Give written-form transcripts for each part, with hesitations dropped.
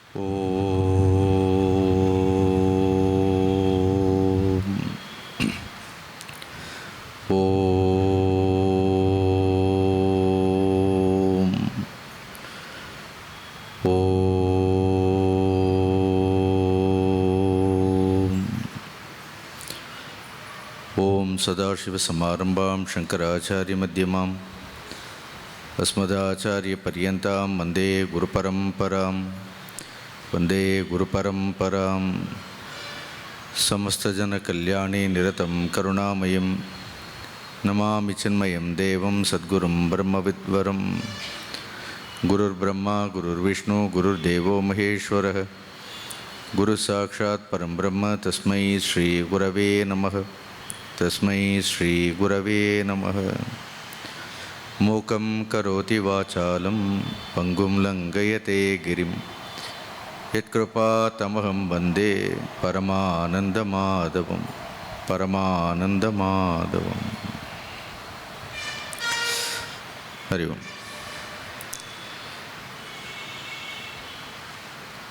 ஓம் சதாசிவசமாரம்பாம் சங்கராச்சாரியமத்தியமாம் அஸ்மதாச்சாரியபர்யந்தாம் வந்தே குருபரம்பராம் சமஸ்தஜனகல்யாணே நிரதம் கருணாமயம் நமாமி சின்மயம் தேவம் சத்குரும் பிரம்மவித்வரம். குருர் பிரம்மா குருர் விஷ்ணு குருர் தேவோ மகேஸ்வரः குரு சாட்சாத் பரம் பிரம்ம தஸ்மை ஸ்ரீ குரவே நமः. தஸ்மை ஸ்ரீ குரவே நமः. மூகம் கரோதி வாசாலம் பங்கும் லங்கயதே கிரிம் யத்கிருபா தமஹம் வந்தே பரமானந்தமாதவம். ஹரி ஓம்.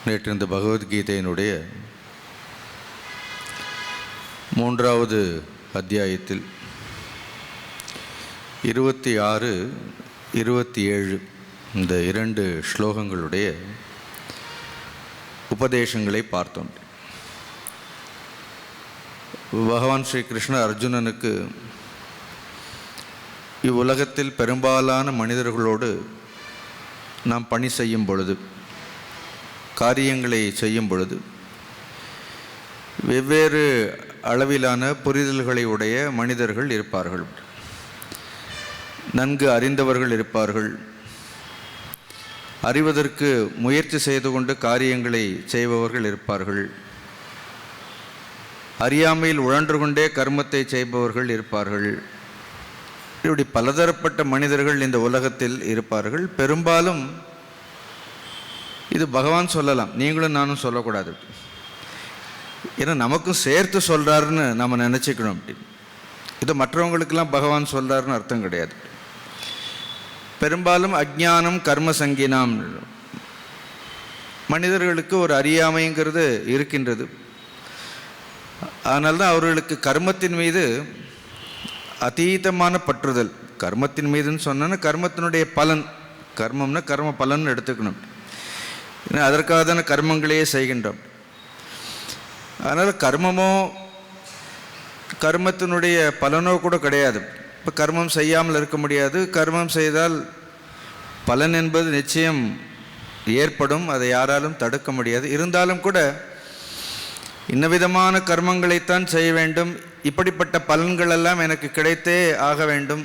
நேற்று இந்த பகவத்கீதையினுடைய 3வது அத்தியாயத்தில் 26, 27 இந்த 2 ஸ்லோகங்களுடைய உபதேசங்களை பார்த்தோம். பகவான் ஸ்ரீ கிருஷ்ணர் அர்ஜுனனுக்கு இவ்வுலகத்தில் பெரும்பாலான மனிதர்களோடு நாம் பணி செய்யும் பொழுது, காரியங்களை செய்யும் பொழுது வெவ்வேறு அளவிலான புரிதல்களை உடைய மனிதர்கள் இருப்பார்கள். நன்கு அறிந்தவர்கள் இருப்பார்கள், அறிவதற்கு முயற்சி செய்து கொண்டு காரியங்களை செய்பவர்கள் இருப்பார்கள், அறியாமையில் உழன்று கொண்டே கர்மத்தை செய்பவர்கள் இருப்பார்கள். இப்படி பலதரப்பட்ட மனிதர்கள் இந்த உலகத்தில் இருப்பார்கள். பெரும்பாலும் இது பகவான் சொல்லலாம், நீங்களும் நானும் சொல்லக்கூடாது. ஏன்னா நமக்கும் சேர்த்து சொல்கிறாருன்னு நம்ம நினச்சிக்கணும். அப்படி இது மற்றவங்களுக்கெல்லாம் பகவான் சொல்கிறாருன்னு அர்த்தம் கிடையாது. பெரும்பாலும் அஜ்ஞானம் கர்ம சங்கினாம், மனிதர்களுக்கு ஒரு அறியாமைங்கிறது இருக்கின்றது. அதனால்தான் அவர்களுக்கு கர்மத்தின் மீது அதீதமான பற்றுதல். கர்மத்தின் மீதுன்னு சொன்னோன்னா கர்மத்தினுடைய பலன், கர்மம்னா கர்ம பலன் எடுத்துக்கணும். அதற்காக தானே கர்மங்களையே செய்கின்றோம். அதனால் கர்மமோ கர்மத்தினுடைய பலனோ கூட கிடையாது. இப்போ கர்மம் செய்யாமல் இருக்க முடியாது. கர்மம் செய்தால் பலன் என்பது நிச்சயம் ஏற்படும், அதை யாராலும் தடுக்க முடியாது. இருந்தாலும் கூட இன்னவிதமான கர்மங்களைத்தான் செய்ய வேண்டும், இப்படிப்பட்ட பலன்களெல்லாம் எனக்கு கிடைத்தே ஆக வேண்டும்,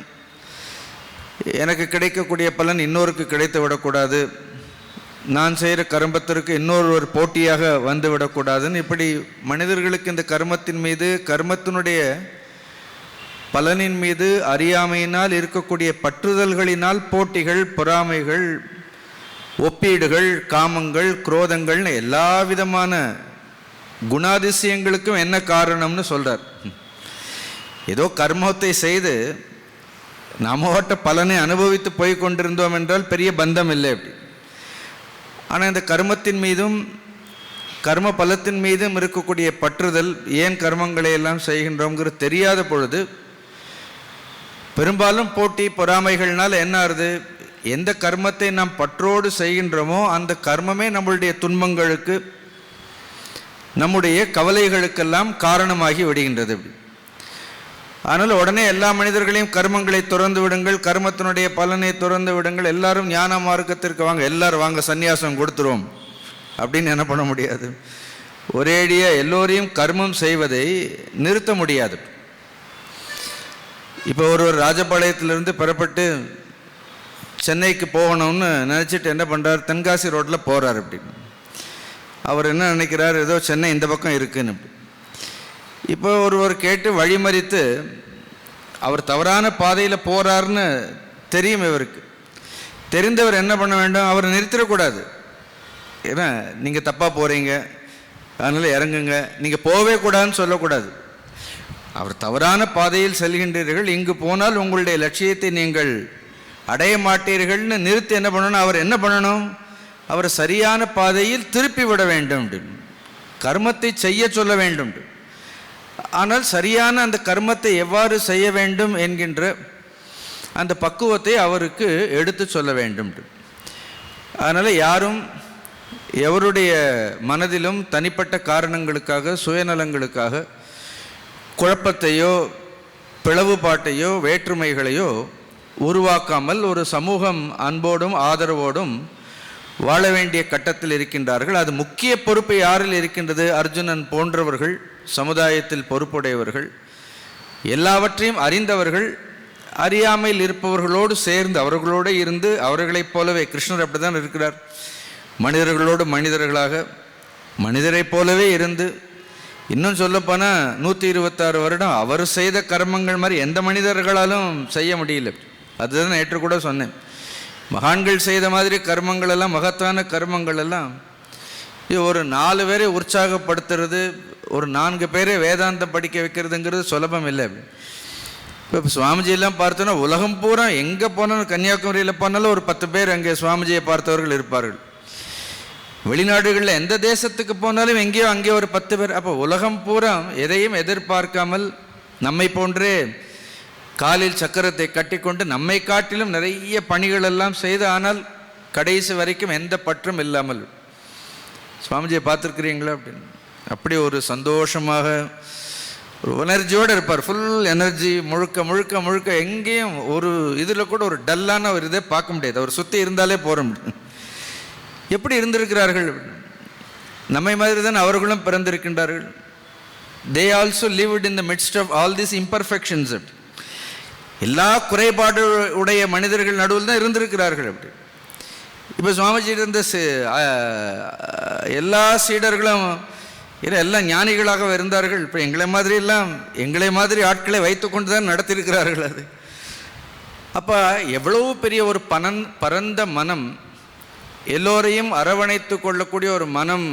எனக்கு கிடைக்கக்கூடிய பலன் இன்னொருக்கு கிடைத்து விடக்கூடாது, நான் செய்கிற கர்மத்திற்கு இன்னொரு போட்டியாக வந்து விடக்கூடாதுன்னு இப்படி மனிதர்களுக்கு இந்த கர்மத்தின் மீது, கர்மத்தினுடைய பலனின் மீது அறியாமையினால் இருக்கக்கூடிய பற்றுதல்களினால் போட்டிகள், பொறாமைகள், ஒப்பீடுகள், காமங்கள், குரோதங்கள்னு எல்லா விதமான குணாதிசயங்களுக்கும் என்ன காரணம்னு சொல்கிறார். ஏதோ கர்மத்தை செய்து நாமோட்ட பலனை அனுபவித்து போய் கொண்டிருந்தோம் என்றால் பெரிய பந்தம் இல்லை. அப்படி ஆனால் இந்த கர்மத்தின் மீதும் கர்ம பலத்தின் மீதும் இருக்கக்கூடிய பற்றுதல், ஏன் கர்மங்களை எல்லாம் செய்கின்றோங்கிறது தெரியாத பொழுது பெரும்பாலும் போட்டி பொறாமைகள்னால் என்ன ஆகுது, எந்த கர்மத்தை நாம் பற்றோடு செய்கின்றோமோ அந்த கர்மமே நம்மளுடைய துன்பங்களுக்கு, நம்முடைய கவலைகளுக்கெல்லாம் காரணமாகி விடுகின்றது. அதனால் உடனே எல்லா மனிதர்களையும் கர்மங்களை துறந்து விடுங்கள், கர்மத்தினுடைய பலனை துறந்து விடுங்கள், எல்லாரும் ஞான மார்க்கத்திற்கு வாங்க, எல்லாரும் வாங்க சந்நியாசம் கொடுத்துருவோம் அப்படின்னு என்ன பண்ண முடியாது. ஒரேடியாக எல்லோரையும் கர்மம் செய்வதை நிறுத்த முடியாது. இப்போ ஒருவர் ராஜபாளையத்திலிருந்து புறப்பட்டு சென்னைக்கு போகணும்னு நினச்சிட்டு என்ன பண்ணுறார், தென்காசி ரோட்டில் போகிறார். அப்படின்னு அவர் என்ன நினைக்கிறார், ஏதோ சென்னை இந்த பக்கம் இருக்குன்னு. இப்போ ஒருவர் கேட்டு வழிமறித்து அவர் தவறான பாதையில் போகிறாருன்னு தெரியும். இவருக்கு தெரிந்தவர் என்ன பண்ண வேண்டும், அவரை நிறுத்திடக்கூடாது. ஏன்னா நீங்கள் தப்பாக போகிறீங்க, அதனால் இறங்குங்க, நீங்கள் போகவே கூடாதுன்னு சொல்லக்கூடாது. அவர் தவறான பாதையில் செல்கின்றீர்கள், இங்கு போனால் உங்களுடைய லட்சியத்தை நீங்கள் அடைய மாட்டீர்கள்னு நிறுத்தி என்ன பண்ணணும், அவர் என்ன பண்ணணும், அவரை சரியான பாதையில் திருப்பி விட வேண்டும். கர்மத்தை செய்ய சொல்ல வேண்டும். ஆனால் சரியான அந்த கர்மத்தை எவ்வாறு செய்ய வேண்டும் என்கின்ற அந்த பக்குவத்தை அவருக்கு எடுத்து சொல்ல வேண்டும். அதனால் யாரும் எவருடைய மனதிலும் தனிப்பட்ட காரணங்களுக்காக, சுயநலங்களுக்காக குழப்பத்தையோ பிளவுபாட்டையோ வேற்றுமைகளையோ உருவாக்காமல் ஒரு சமூகம் அன்போடும் ஆதரவோடும் வாழ வேண்டிய கட்டத்தில் இருக்கின்றார்கள். அது முக்கிய பொறுப்பு யாரில் இருக்கின்றது? அர்ஜுனன் போன்றவர்கள், சமுதாயத்தில் பொறுப்புடையவர்கள், எல்லாவற்றையும் அறிந்தவர்கள், அறியாமையில் இருப்பவர்களோடு சேர்ந்து அவர்களோடு இருந்து அவர்களைப் போலவே, கிருஷ்ணர் அப்படி தான் இருக்கிறார், மனிதர்களோடு மனிதர்களாக மனிதரைப் போலவே இருந்து, இன்னும் சொல்லப்போனால் 126 வருடம் அவர் செய்த கர்மங்கள் மாதிரி எந்த மனிதர்களாலும் செய்ய முடியல. அதுதான் நேற்று கூட சொன்னேன். மகான்கள் செய்த மாதிரி கர்மங்கள் எல்லாம், மகத்தான கர்மங்கள் எல்லாம் ஒரு 4 பேரை உற்சாகப்படுத்துறது, ஒரு 4 பேரை வேதாந்தம் படிக்க வைக்கிறதுங்கிறது சுலபம் இல்லை. இப்போ சுவாமிஜியெல்லாம் பார்த்தோன்னா உலகம் பூரா எங்கே போனாலும், கன்னியாகுமரியில் போனாலும் ஒரு 10 பேர் அங்கே சுவாமிஜியை பார்த்தவர்கள் இருப்பார்கள். வெளிநாடுகளில் எந்த தேசத்துக்கு போனாலும் எங்கேயோ அங்கேயோ ஒரு 10 பேர். அப்போ உலகம் பூரா எதையும் எதிர்பார்க்காமல் நம்மை போன்றே காலில் சக்கரத்தை கட்டிக்கொண்டு நம்மை காட்டிலும் நிறைய பணிகள் எல்லாம் செய்து, ஆனால் கடைசி வரைக்கும் எந்த பற்றும் இல்லாமல் சுவாமிஜியை பார்த்துருக்குறீங்களா அப்படின்னு. அப்படி ஒரு சந்தோஷமாக ஒரு எனர்ஜியோடு இருப்பார். ஃபுல் எனர்ஜி, முழுக்க முழுக்க முழுக்க எங்கேயும் ஒரு இதில் கூட ஒரு டல்லான ஒரு இதை பார்க்க முடியாது. அவர் சுற்றி இருந்தாலே போற முடியும். எப்படி இருந்திருக்கிறார்கள்? நம்மை மாதிரி தான் அவர்களும் பிறந்திருக்கின்றார்கள். They also lived in the midst of all these imperfections. எல்லா குறைபாடு உடைய மனிதர்கள் நடுவில் தான் இருந்திருக்கிறார்கள். அப்படி இப்போ சுவாமிஜி இருந்த எல்லா சீடர்களும் எல்லாம் ஞானிகளாக இருந்தார்கள். இப்போ எங்களை மாதிரி ஆட்களை வைத்து கொண்டு தான் நடத்தியிருக்கிறார்கள். அது அப்போ எவ்வளவு பெரிய ஒரு பரந்த மனம், எல்லோரையும் அரவணைத்து கொள்ளக்கூடிய ஒரு மனம்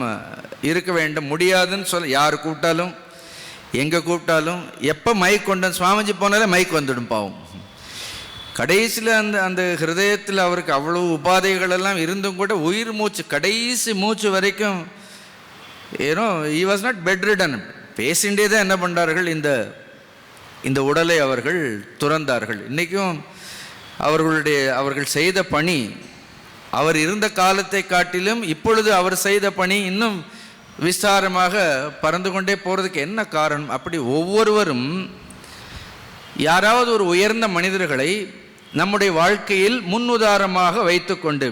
இருக்க வேண்டும். முடியாதுன்னு சொல்ல யார் கூப்பிட்டாலும், எங்கே கூப்பிட்டாலும், எப்போ மைக் கொண்டு சுவாமிஜி போனாலே மைக் வந்துடும் பாவம். கடைசியில் அந்த ஹிருதயத்தில் அவருக்கு அவ்வளவு உபாதைகள் எல்லாம் இருந்தும் கூட உயிர் மூச்சு, கடைசி மூச்சு வரைக்கும் he was not bedridden. பேசிண்டே தான் என்ன பண்ணுறார்கள், இந்த உடலை அவர்கள் துறந்தார்கள். இன்றைக்கும் அவர்கள் செய்த பணி, அவர் இருந்த காலத்தை காட்டிலும் இப்பொழுது அவர் செய்த பணி இன்னும் விஸ்தாரமாக பறந்து கொண்டே போகிறதுக்கு என்ன காரணம்? அப்படி ஒவ்வொருவரும் யாராவது ஒரு உயர்ந்த மனிதர்களை நம்முடைய வாழ்க்கையில் முன்னுதாரணமாக வைத்து கொண்டு,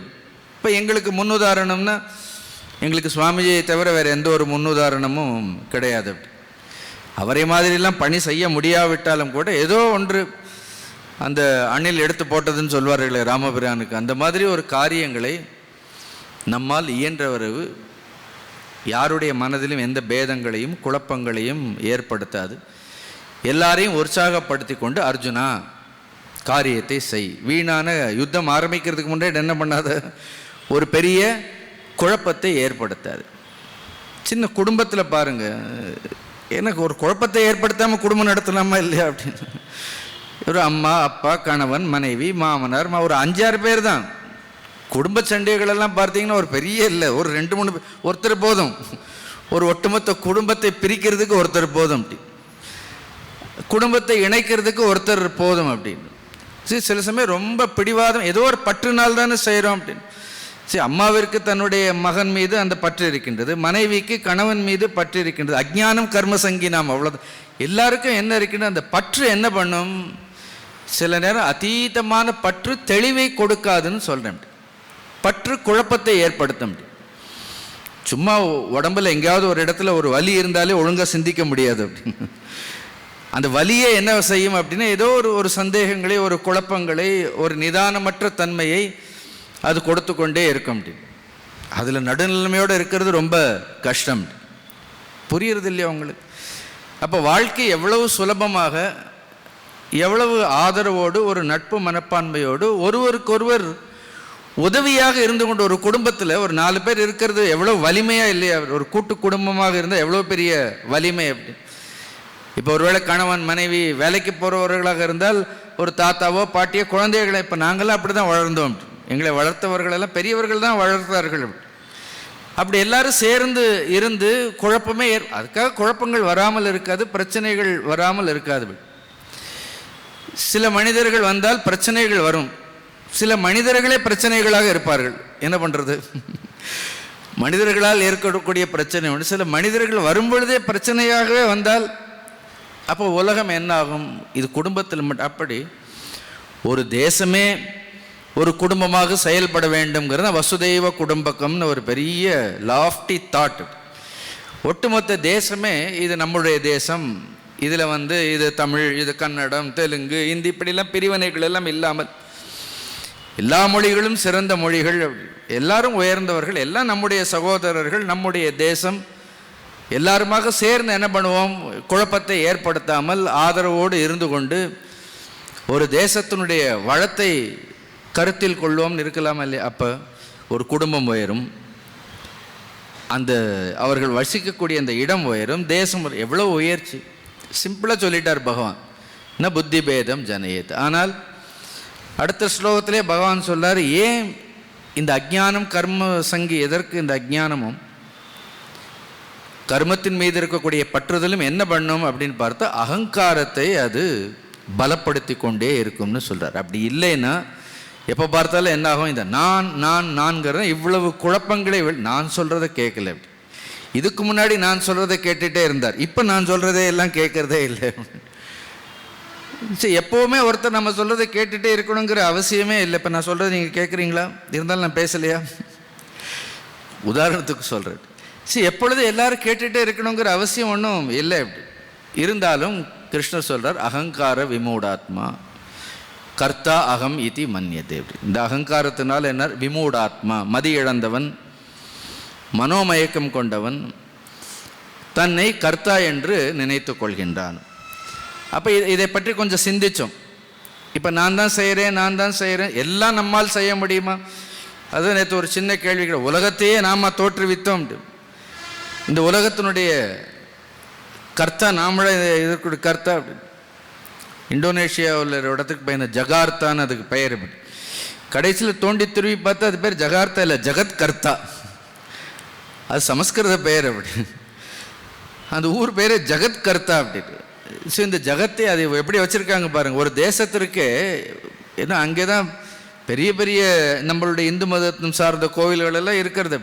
இப்போ எங்களுக்கு முன்னுதாரணம்னா எங்களுக்கு சுவாமிஜியை தவிர வேறு எந்த ஒரு முன்னுதாரணமும் கிடையாது. அவரை மாதிரிலாம் பணி செய்ய முடியாவிட்டாலும் கூட ஏதோ ஒன்று அந்த அணில் எடுத்து போட்டதுன்னு சொல்வார்களே ராமபிரானுக்கு, அந்த மாதிரி ஒரு காரியங்களை நம்மால் இயன்றவரவு யாருடைய மனதிலும் எந்த பேதங்களையும் குழப்பங்களையும் ஏற்படுத்தாது. எல்லாரையும் உற்சாகப்படுத்தி கொண்டு, அர்ஜுனா காரியத்தை செய், வீணான யுத்தம் ஆரம்பிக்கிறதுக்கு முன்னாடி என்ன பண்ணாத, ஒரு பெரிய குழப்பத்தை ஏற்படுத்தாது. சின்ன குடும்பத்தில் பாருங்கள், எனக்கு ஒரு குழப்பத்தை ஏற்படுத்தாமல் குடும்பம் நடத்தலாமா இல்லையா அப்படின்னு. ஒரு அம்மா, அப்பா, கணவன், மனைவி, மாமனார், ஒரு 5-6 பேர் தான். குடும்ப சண்டைகளெல்லாம் பார்த்தீங்கன்னா ஒரு பெரிய இல்லை, ஒரு 2-3 ஒருத்தர் போதும். ஒரு ஒட்டுமொத்த குடும்பத்தை பிரிக்கிறதுக்கு ஒருத்தர் போதும். அப்படி குடும்பத்தை இணைக்கிறதுக்கு ஒருத்தர் போதும் அப்படின்னு. சரி, சில சமயம் ரொம்ப பிடிவாதம், ஏதோ ஒரு பற்றுனால் தானே செய்கிறோம் அப்படின்னு. சரி, அம்மாவிற்கு தன்னுடைய மகன் மீது அந்த பற்று இருக்கின்றது, மனைவிக்கு கணவன் மீது பற்று இருக்கின்றது. அஜ்ஞானம் கர்ம சங்கீனம், அவ்வளோதான். எல்லாருக்கும் என்ன இருக்கின்றது, அந்த பற்று என்ன பண்ணும்? சில நேரம் அதீதமான பற்று தெளிவை கொடுக்காதுன்னு சொல்கிறேன். பற்று குழப்பத்தை ஏற்படுத்த முடியும். சும்மா உடம்புல எங்கேயாவது ஒரு இடத்துல ஒரு வலி இருந்தாலே ஒழுங்காக சிந்திக்க முடியாது அப்படின்னு. அந்த வலியை என்ன செய்யும் அப்படின்னா, ஏதோ ஒரு சந்தேகங்களை, ஒரு குழப்பங்களை, ஒரு நிதானமற்ற தன்மையை அது கொடுத்து கொண்டே இருக்கும். அதில் நடுநிலைமையோடு இருக்கிறது ரொம்ப கஷ்டம். புரியுறது இல்லையா உங்களுக்கு? அப்போ வாழ்க்கை எவ்வளவு சுலபமாக, எவ்வளவு ஆதரவோடு, ஒரு நட்பு மனப்பான்மையோடு ஒருவருக்கொருவர் உதவியாக இருந்து கொண்டு, ஒரு குடும்பத்தில் ஒரு 4 பேர் இருக்கிறது எவ்வளோ வலிமையாக இல்லையா? ஒரு கூட்டு குடும்பமாக இருந்தால் எவ்வளோ பெரிய வலிமை. அப்படி இப்போ ஒருவேளை கணவன் மனைவி வேலைக்கு போகிறவர்களாக இருந்தால் ஒரு தாத்தாவோ பாட்டியோ குழந்தைகளை, இப்போ நாங்களாம் அப்படி தான் வளர்ந்தோம். எங்களை வளர்த்தவர்களெல்லாம் பெரியவர்கள் தான் வளர்த்தார்கள். அப்படி எல்லாரும் சேர்ந்து இருந்து குழப்பமே அதுக்காக குழப்பங்கள் வராமல் இருக்காது, பிரச்சனைகள் வராமல் இருக்காது. சில மனிதர்கள் வந்தால் பிரச்சனைகள் வரும், சில மனிதர்களே பிரச்சனைகளாக இருப்பார்கள். என்ன பண்ணுறது? மனிதர்களால் ஏற்படக்கூடிய பிரச்சனை உண்டு. சில மனிதர்கள் வரும்பொழுதே பிரச்சனையாகவே வந்தால் அப்போ உலகம் என்ன ஆகும்? இது குடும்பத்தில் மட்டும். அப்படி ஒரு தேசமே ஒரு குடும்பமாக செயல்பட வேண்டும்ங்கிறது வசுதெய்வ குடும்பக்கம்னு ஒரு பெரிய லாஃப்டி தாட். ஒட்டுமொத்த தேசமே இது நம்முடைய தேசம், இதில் இது தமிழ், இது கன்னடம், தெலுங்கு, ஹிந்தி, இப்படிலாம் பிரிவினைகள் எல்லாம் இல்லாமல் எல்லா மொழிகளும் சிறந்த மொழிகள், எல்லாரும் உயர்ந்தவர்கள், எல்லாம் நம்முடைய சகோதரர்கள், நம்முடைய தேசம், எல்லாருமாக சேர்ந்து என்ன பண்ணுவோம்? குழப்பத்தை ஏற்படுத்தாமல் ஆதரவோடு இருந்து கொண்டு ஒரு தேசத்தினுடைய வளத்தை கருத்தில் கொள்வோம்னு இருக்கலாம் இல்லையா? அப்போ ஒரு குடும்பம் உயரும், அந்த அவர்கள் வசிக்கக்கூடிய அந்த இடம் உயரும், தேசம் எவ்வளோ உயர்ச்சி. சிம்பிளாக சொல்லிட்டார் பகவான், ந புத்தி பேதம் ஜனயேத். ஆனால் அடுத்த ஸ்லோகத்திலே பகவான் சொல்லார், ஏன் இந்த அஜ்ஞானம் கர்ம சங்கி, எதற்கு இந்த அஜ்ஞானமும் கர்மத்தின் மீது இருக்கக்கூடிய பற்றுதலும் என்ன பண்ணும் அப்படின்னு பார்த்தா அகங்காரத்தை அது பலப்படுத்தி கொண்டே இருக்கும்னு சொல்கிறார். அப்படி இல்லைன்னா எப்போ பார்த்தாலும் என்ன ஆகும்? இந்த நான்கிற இவ்வளவு குழப்பங்களை நான் சொல்கிறத கேட்கல. இதுக்கு முன்னாடி நான் சொல்கிறத கேட்டுகிட்டே இருந்தார், இப்போ நான் சொல்கிறதே எல்லாம் கேட்குறதே இல்லை. சரி, எப்போவுமே ஒருத்தர் நம்ம சொல்கிறத கேட்டுகிட்டே இருக்கணுங்கிற அவசியமே இல்லை. இப்போ நான் சொல்கிறது நீங்கள் கேட்குறீங்களா? இருந்தாலும் நான் பேசலையா? உதாரணத்துக்கு சொல்கிறேன். சரி, எப்பொழுதும் எல்லாரும் கேட்டுகிட்டே இருக்கணுங்கிற அவசியம் ஒன்றும் இல்லை. அப்படி இருந்தாலும் கிருஷ்ணர் சொல்கிறார், அகங்கார விமூடாத்மா கர்த்தா அகம் இதி மன்யதே. இந்த அகங்காரத்தினால் என்ன? விமூடாத்மா, மதி இழந்தவன், மனோமயக்கம் கொண்டவன், தன்னை கர்த்தா என்று நினைத்து கொள்கின்றான். அப்போ இதை பற்றி கொஞ்சம் சிந்தித்தோம். இப்போ நான் தான் செய்கிறேன், எல்லாம் நம்மால் செய்ய முடியுமா? அது நேற்று ஒரு சின்ன கேள்வி, உலகத்தையே நாம் தோற்றுவித்தோம், இந்த உலகத்தினுடைய கர்த்தா நாமளே இதற்கு கர்த்தா. இந்தோனேஷியாவில் ஒரு இடத்துக்கு போய் இந்த ஜகார்த்தான்னு அதுக்கு பெயர். கடைசியில் தோண்டி திரும்பி பார்த்தா அது பேர் ஜகார்த்தா இல்லை, ஜகத் கர்த்தா. அது சமஸ்கிருத பெயர். அப்படி அந்த ஊர் பேர் ஜகத் கர்த்தா அப்படின்னு. ஸோ இந்த ஜகத்தை அது எப்படி வச்சுருக்காங்க பாருங்கள். ஒரு தேசத்திற்கு ஏன்னா அங்கே தான் பெரிய பெரிய நம்மளுடைய இந்து மதத்தின் சார்ந்த கோவில்கள் எல்லாம் இருக்கிறது.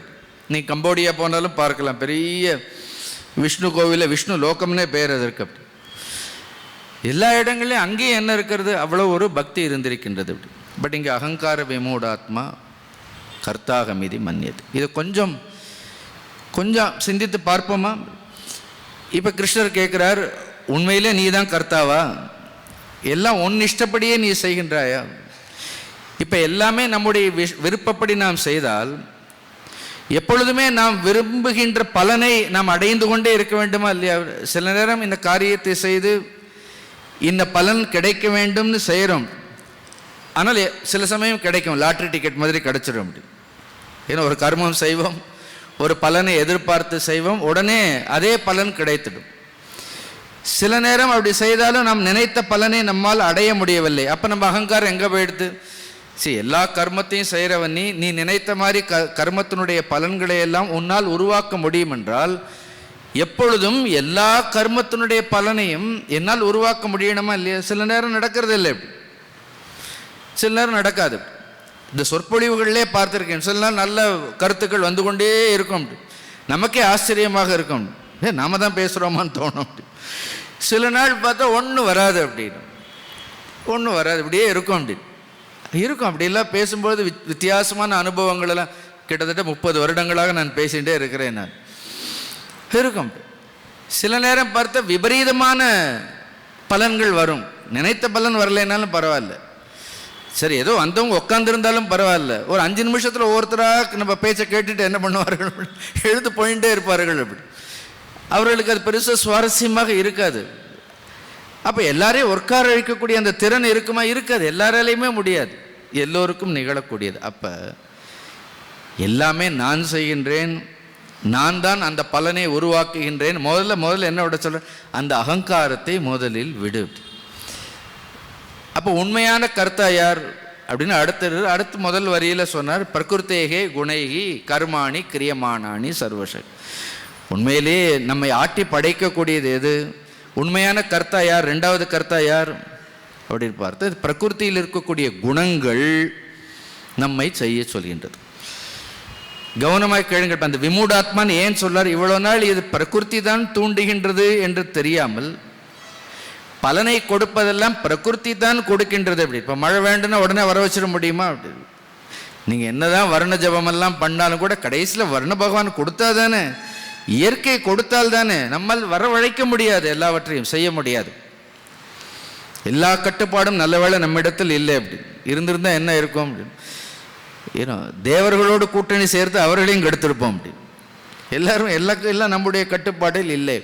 நீ கம்போடியா போனாலும் பார்க்கலாம், பெரிய விஷ்ணு கோவிலில் விஷ்ணு லோகம்னே பேர் அதற்கு. எல்லா இடங்களையும் அங்கேயும் என்ன இருக்கிறது? அவ்வளோ ஒரு பக்தி இருந்திருக்கின்றது. பட் இங்கே அகங்கார விமூடாத்மா கர்த்தாக மீதி மன்னியது. இதை கொஞ்சம் சிந்தித்து பார்ப்போமா? இப்போ கிருஷ்ணர் கேட்குறார், உண்மையிலே நீ தான் கர்த்தாவா? எல்லாம் உன் இஷ்டப்படியே நீ செய்கின்றாயா? இப்போ எல்லாமே நம்முடைய விருப்பப்படி நாம் செய்தால் எப்பொழுதுமே நாம் விரும்புகின்ற பலனை நாம் அடைந்து கொண்டே இருக்க வேண்டுமா இல்லையா? சில நேரம் இந்த காரியத்தை செய்து இந்த பலன் கிடைக்க வேண்டும்னு செய்கிறோம், ஆனால் சில சமயம் கிடைக்கும், லாட்ரி டிக்கெட் மாதிரி கிடைச்சிடும். ஏன்னா ஒரு கர்மம் செய்வோம், ஒரு பலனை எதிர்பார்த்து செய்வோம், உடனே அதே பலன் கிடைத்திடும். சில நேரம் அப்படி செய்தாலும் நாம் நினைத்த பலனை நம்மால் அடைய முடியவில்லை. அப்போ நம்ம அகங்காரம் எங்கே போயிடுது? சரி, எல்லா கர்மத்தையும் செய்கிறவன் நீ நினைத்த மாதிரி கர்மத்தினுடைய பலன்களை எல்லாம் உன்னால் உருவாக்க முடியும் என்றால் எப்பொழுதும் எல்லா கர்மத்தினுடைய பலனையும் என்னால் உருவாக்க முடியணுமா இல்லையா? சில நேரம் நடக்கிறது இல்லை, சில நேரம் நடக்காது. இந்த சொற்பொழிவுகளிலே பார்த்துருக்கேன், சில நேரம் நல்ல கருத்துக்கள் வந்து கொண்டே இருக்கும், நமக்கே ஆச்சரியமாக இருக்கும், நாம தான் பேசுகிறோமான்னு தோணும். சில நாள் பார்த்தா ஒன்றும் வராது, ஒன்றும் வராது, இப்படியே இருக்கும். அப்படிலாம் பேசும்போது வித்தியாசமான அனுபவங்கள் எல்லாம் கிட்டத்தட்ட 30 வருடங்களாக நான் பேசிகிட்டே இருக்கிறேன். நான் இருக்கும். சில நேரம் பார்த்த விபரீதமான பலன்கள் வரும். நினைத்த பலன் வரலைனாலும் பரவாயில்ல, சரி ஏதோ வந்தவங்க உட்காந்துருந்தாலும் பரவாயில்ல, ஒரு 5 நிமிஷத்தில் ஒவ்வொருத்தராக நம்ம பேச்சை கேட்டுட்டு என்ன பண்ணுவார்கள்? எழுந்து போயிட்டே இருப்பார்கள். அப்படி அவர்களுக்கு அது பெருசாக சுவாரஸ்யமாக இருக்காது. அப்போ எல்லாரையும் உட்கார வைக்கக்கூடிய அந்த திறன் இருக்குமா? இருக்காது, எல்லாராலையுமே முடியாது, எல்லோருக்கும் நிகழக்கூடியது. அப்போ எல்லாமே நான் செய்கின்றேன், நான் தான் அந்த பலனை உருவாக்குகின்றேன். முதல்ல என்ன விட சொல்ற? அந்த அகங்காரத்தை முதலில் விடு. அப்போ உண்மையான கர்த்தா யார்? அப்படின்னு அடுத்து முதல் வரியில் சொன்னார், பிரகிருத்தேகே குணைகி கர்மாணி கிரியமானானி சர்வசக். உண்மையிலே நம்மை ஆட்டி படைக்கக்கூடியது எது? உண்மையான கர்த்தா யார்? ரெண்டாவது கர்த்தா யார் அப்படின்னு பார்த்து பிரகிருத்தியில் இருக்கக்கூடிய குணங்கள் நம்மை செய்ய சொல்கின்றது. கவனமாக கேளுங்கள். அந்த விமூடாத்மான்னு ஏன் சொல்றார்? இவ்வளோ நாள் இது பிரகிருதி தான் தூண்டுகின்றது என்று தெரியாமல் பலனை கொடுப்பதெல்லாம் பிரகிருதி தான் கொடுக்கின்றது. அப்படி இப்போ மழை வேண்டும்னா உடனே வர வச்சிட முடியுமா? அப்படி நீங்கள் என்னதான் வர்ண ஜபமெல்லாம் பண்ணாலும் கூட கடைசியில் வர்ண பகவான் கொடுத்தா தானே, இயற்கை கொடுத்தால் தானே. நம்மால் வரவழைக்க முடியாது, எல்லாவற்றையும் செய்ய முடியாது. எல்லா கட்டுப்பாடும் நல்ல வேளை நம்மிடத்தில் இல்லை. அப்படி இருந்திருந்தால் என்ன இருக்கும் அப்படின்னு, ஏன்னா தேவர்களோடு கூட்டணி சேர்த்து அவர்களையும் கெடுத்திருப்போம். அப்படி எல்லாம் நம்முடைய கட்டுப்பாட்டில் இல்லை.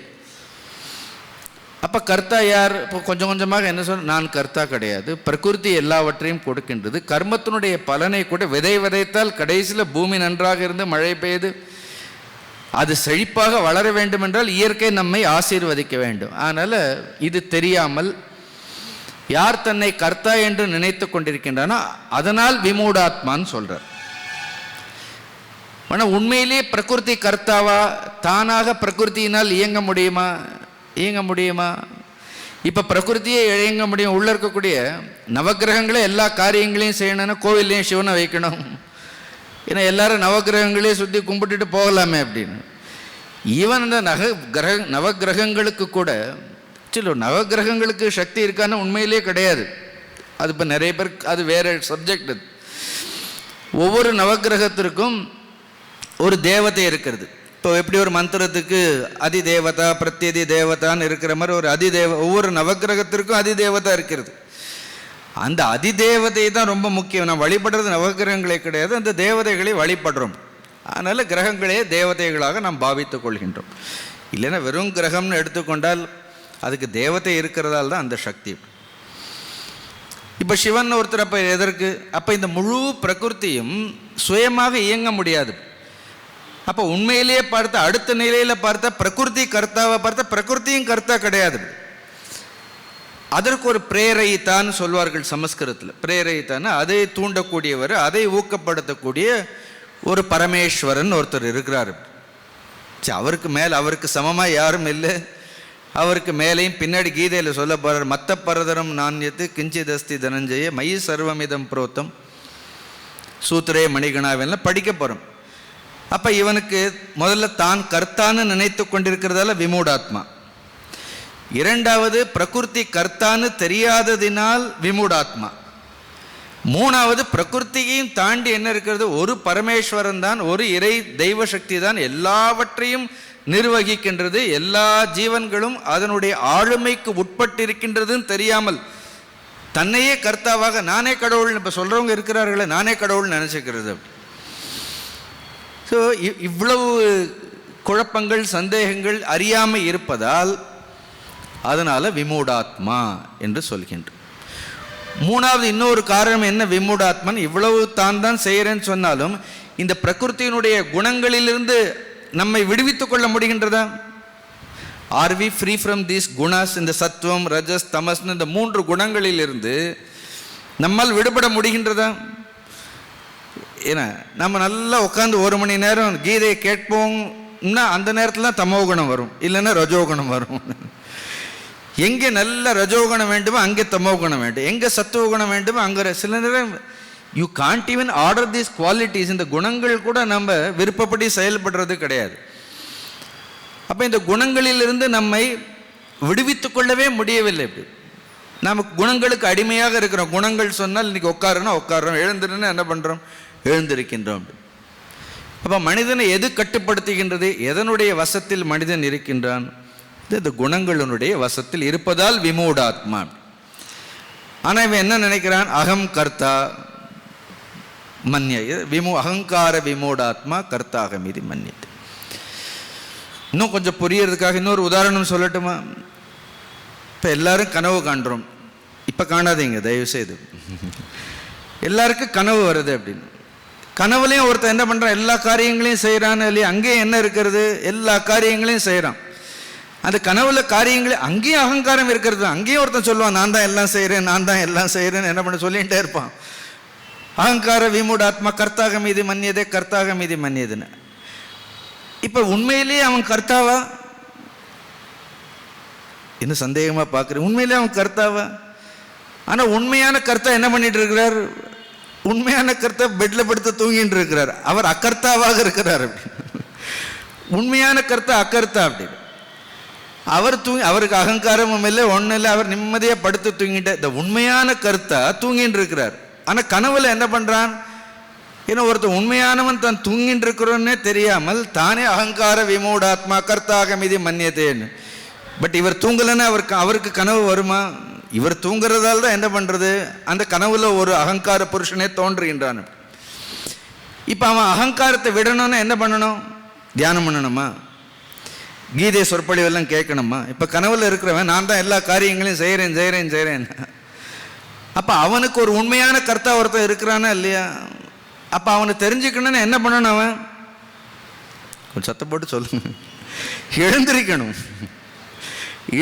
அப்போ கர்த்தா யார்? இப்போ கொஞ்சம் கொஞ்சமாக என்ன சொல்ற, நான் கர்த்தா கிடையாது. பிரகிருதி எல்லாவற்றையும் கொடுக்கின்றது. கர்மத்தினுடைய பலனை கூட விதைத்தால் கடைசியில் பூமி நன்றாக இருந்து மழை பெய்து அது செழிப்பாக வளர வேண்டும் என்றால் இயற்கை நம்மை ஆசீர்வதிக்க வேண்டும். அதனால் இது தெரியாமல் யார் தன்னை கர்த்தா என்று நினைத்து கொண்டிருக்கின்றானோ அதனால் விமூடாத்மான்னு சொல்றார். ஆனால் உண்மையிலே பிரகிருதி கர்த்தாவா? தானாக பிரகிருத்தியினால் இயங்க முடியுமா? இப்போ பிரகிருத்தியே இயங்க முடியும். உள்ளே இருக்கக்கூடிய நவகிரகங்களே எல்லா காரியங்களையும் செய்யணும்னா கோவில்லையும் சிவனை வைக்கணும். ஏன்னா எல்லாரும் நவகிரகங்களே சுற்றி கும்பிட்டுட்டு போகலாமே அப்படின்னு. ஈவன் அந்த நவகிரகங்களுக்கு கூட சில நவகிரகங்களுக்கு சக்தி இருக்கான்னு உண்மையிலே கிடையாது. அது இப்போ நிறைய பேர் அது வேற சப்ஜெக்ட். ஒவ்வொரு நவகிரகத்திற்கும் ஒரு தேவதை இருக்கிறது. இப்போ எப்படி ஒரு மந்திரத்துக்கு அதிதேவதா பிரத்யதி தேவதான்னு இருக்கிற மாதிரி ஒரு ஒவ்வொரு நவகிரகத்திற்கும் அதிதேவதா இருக்கிறது. அந்த அதிதேவதை தான் ரொம்ப முக்கியம். நான் வழிபடுறது நவகிரகங்களே கிடையாது, அந்த தேவதைகளை வழிபடுறோம். அதனால் கிரகங்களே தேவதைகளாக நாம் பாவித்துக் கொள்கின்றோம். இல்லைன்னா வெறும் கிரகம்னு எடுத்துக்கொண்டால் அதுக்கு தேவதை இருக்கிறதால் தான் அந்த சக்தி. இப்போ சிவன் ஒருத்தர் அப்போ எதற்கு? அப்போ இந்த முழு பிரகிருத்தியும் சுயமாக இயங்க முடியாது. அப்போ உண்மையிலேயே பார்த்தா அடுத்த நிலையில் பார்த்தா பிரகிருதி கர்த்தாவை பார்த்தா பிரகிருத்தியும் கர்த்தா கிடையாது. அதற்கு ஒரு பிரேரயித்தான்னு சொல்வார்கள் சமஸ்கிருதத்தில். பிரேரயித்தான்னு அதை தூண்டக்கூடியவர், அதை ஊக்கப்படுத்தக்கூடிய ஒரு பரமேஸ்வரன் ஒருத்தர் இருக்கிறார். அவருக்கு மேலே அவருக்கு சமமாக யாரும் இல்லை. அவருக்கு மேலேயும் பின்னாடி கீதையில் சொல்ல போகிறார், மத்த பரதரம் நாண்யத்து கிஞ்சிதஸ்தி தனஞ்சய மயி சர்வமிதம் புரோத்தம் சூத்திரே மணிகணாவெல்லாம் படிக்க போகிறோம். அப்போ இவனுக்கு முதல்ல தான் கர்த்தான்னு நினைத்து கொண்டிருக்கிறதால விமூடாத்மா. இரண்டாவது பிரகிருதி கர்த்தான்னு தெரியாததினால் விமூடாத்மா. மூணாவது பிரகிருத்தியையும் தாண்டி என்ன இருக்கிறது? ஒரு பரமேஸ்வரன் தான், ஒரு இறை தெய்வ சக்தி தான் எல்லாவற்றையும் நிர்வகிக்கின்றது. எல்லா ஜீவன்களும் அதனுடைய ஆளுமைக்கு உட்பட்டிருக்கின்றதுன்னு தெரியாமல் தன்னையே கர்த்தாவாக நானே கடவுள்னு இப்போ சொல்கிறவங்க இருக்கிறார்களே, நானே கடவுள்னு நினச்சிக்கிறது. ஸோ இவ்வளவு குழப்பங்கள் சந்தேகங்கள் அறியாமல் இருப்பதால் அதனால் விமூடாத்மா என்று சொல்கின்ற. மூணாவது இன்னொரு காரணம் என்ன? விமூடாத்மன் இவ்வளவு தான் செய்கிறேன்னு சொன்னாலும் இந்த பிரகிருத்தியினுடைய குணங்களிலிருந்து நம்மை விடுவித்துக் கொள்ள முடிகின்றதா? Are we free from these gunas? இந்த சத்துவம் ரஜஸ் தமஸ்னு இந்த 3 குணங்களிலிருந்து நம்மால் விடுபட முடிகின்றதா? ஏன்னா நம்ம நல்லா உட்காந்து 1 மணி நேரம் கீதையை கேட்போம்னா அந்த நேரத்தில் தான் தமோகுணம் வரும், இல்லைன்னா ரஜோகுணம் வரும். எங்கே நல்ல ரஜோகுணம் வேண்டுமோ அங்கே தமோகுணம் வேண்டும், எங்கே சத்துவகுணம் வேண்டுமோ அங்கே. சில நேரம் you can't even order these qualities. இந்த குணங்கள் கூட நம்ம விருப்பப்படி செயல்படுறது கிடையாது. அப்போ இந்த குணங்களிலிருந்து நம்மை விடுவித்து கொள்ளவே முடியவில்லை. இப்படி நமக்கு குணங்களுக்கு அடிமையாக இருக்கிறோம். குணங்கள் சொன்னால் இன்னைக்கு உட்காருன்னா உட்காரோம், எழுந்துருன்னா என்ன பண்ணுறோம்? எழுந்திருக்கின்றோம். அப்போ மனிதனை எது கட்டுப்படுத்துகின்றது? எதனுடைய வசத்தில் மனிதன் இருக்கின்றான்? இந்த குணங்களுடைய வசத்தில் இருப்பதால் விமூடாத்மா. ஆனால் இவன் என்ன நினைக்கிறான்? அகம் கர்த்தா மன்ய அகங்கார விமூடாத்மா கர்த்தாக மீதி மன்னித்து. இன்னும் கொஞ்சம் புரியறதுக்காக இன்னொரு உதாரணம் சொல்லட்டுமா? இப்போ எல்லாரும் கனவு காண்றோம். இப்போ காணாதீங்க தயவுசெய்து. எல்லாருக்கும் கனவு வருது அப்படின்னு. கனவுலையும் ஒருத்தர் என்ன பண்ணுறான்? எல்லா காரியங்களையும் செய்கிறான்னு இல்லையா? அங்கேயும் என்ன இருக்கிறது? எல்லா காரியங்களையும் செய்கிறான். அந்த கனவுல காரியங்களே அங்கேயும் அகங்காரம் இருக்கிறது. அங்கேயும் ஒருத்தன் சொல்லுவான், நான் தான் எல்லாம் செய்கிறேன், நான் தான் எல்லாம் செய்கிறேன்னு என்ன பண்ண சொல்லிகிட்டே இருப்பான். அகங்கார விமூடாத்மா கர்த்தாக மீதி மன்னியதே கர்த்தாக மீதி மன்னியதுன்னு. இப்போ உண்மையிலேயே அவன் கர்த்தாவா? இன்னும் சந்தேகமாக பார்க்குறேன். உண்மையிலே அவன் கர்த்தாவா? ஆனால் உண்மையான கர்த்தா என்ன பண்ணிட்டு இருக்கிறார்? உண்மையான கர்த்தா பெட்டில் படுத்து தூங்கிட்டு இருக்கிறார். அவர் அக்கர்த்தாவாக இருக்கிறார். அப்படி உண்மையான கர்த்தா அக்கர்த்தா. அப்படி அவர் அவருக்கு அகங்காரமும் இல்லை, ஒன்றும் இல்லை, அவர் நிம்மதியாக படுத்து தூங்கிட்டு. இந்த உண்மையான கர்த்தா தூங்கிட்டு இருக்கிறார். ஆனால் கனவுல என்ன பண்ணுறான்? ஏன்னா ஒருத்தர் உண்மையானவன் தான் தூங்கிட்டு இருக்கிறோன்னே தெரியாமல் தானே அகங்கார விமூடாத்மா கர்த்தாக மீதி மன்னியதேன்னு. பட் இவர் தூங்கலைன்னா அவருக்கு கனவு வருமா? இவர் தூங்குறதால தான் என்ன பண்ணுறது, அந்த கனவுல ஒரு அகங்கார புருஷனே தோன்றுகின்றான். இப்போ அவன் அகங்காரத்தை விடணும்னா என்ன பண்ணணும்? தியானம் பண்ணணுமா? கீதை சொற்பொழிவெல்லாம் கேட்கணுமா? இப்போ கனவுல இருக்கிறவன் நான் தான் எல்லா காரியங்களையும் செய்கிறேன். அப்போ அவனுக்கு ஒரு உண்மையான கர்த்தா ஒருத்தன் இருக்கிறானா இல்லையா? அப்போ அவனை தெரிஞ்சுக்கணும்னு என்ன பண்ணணும்? அவன் கொஞ்சம் சத்தம் போட்டு சொல்லுங்க. எழுந்திருக்கணும்.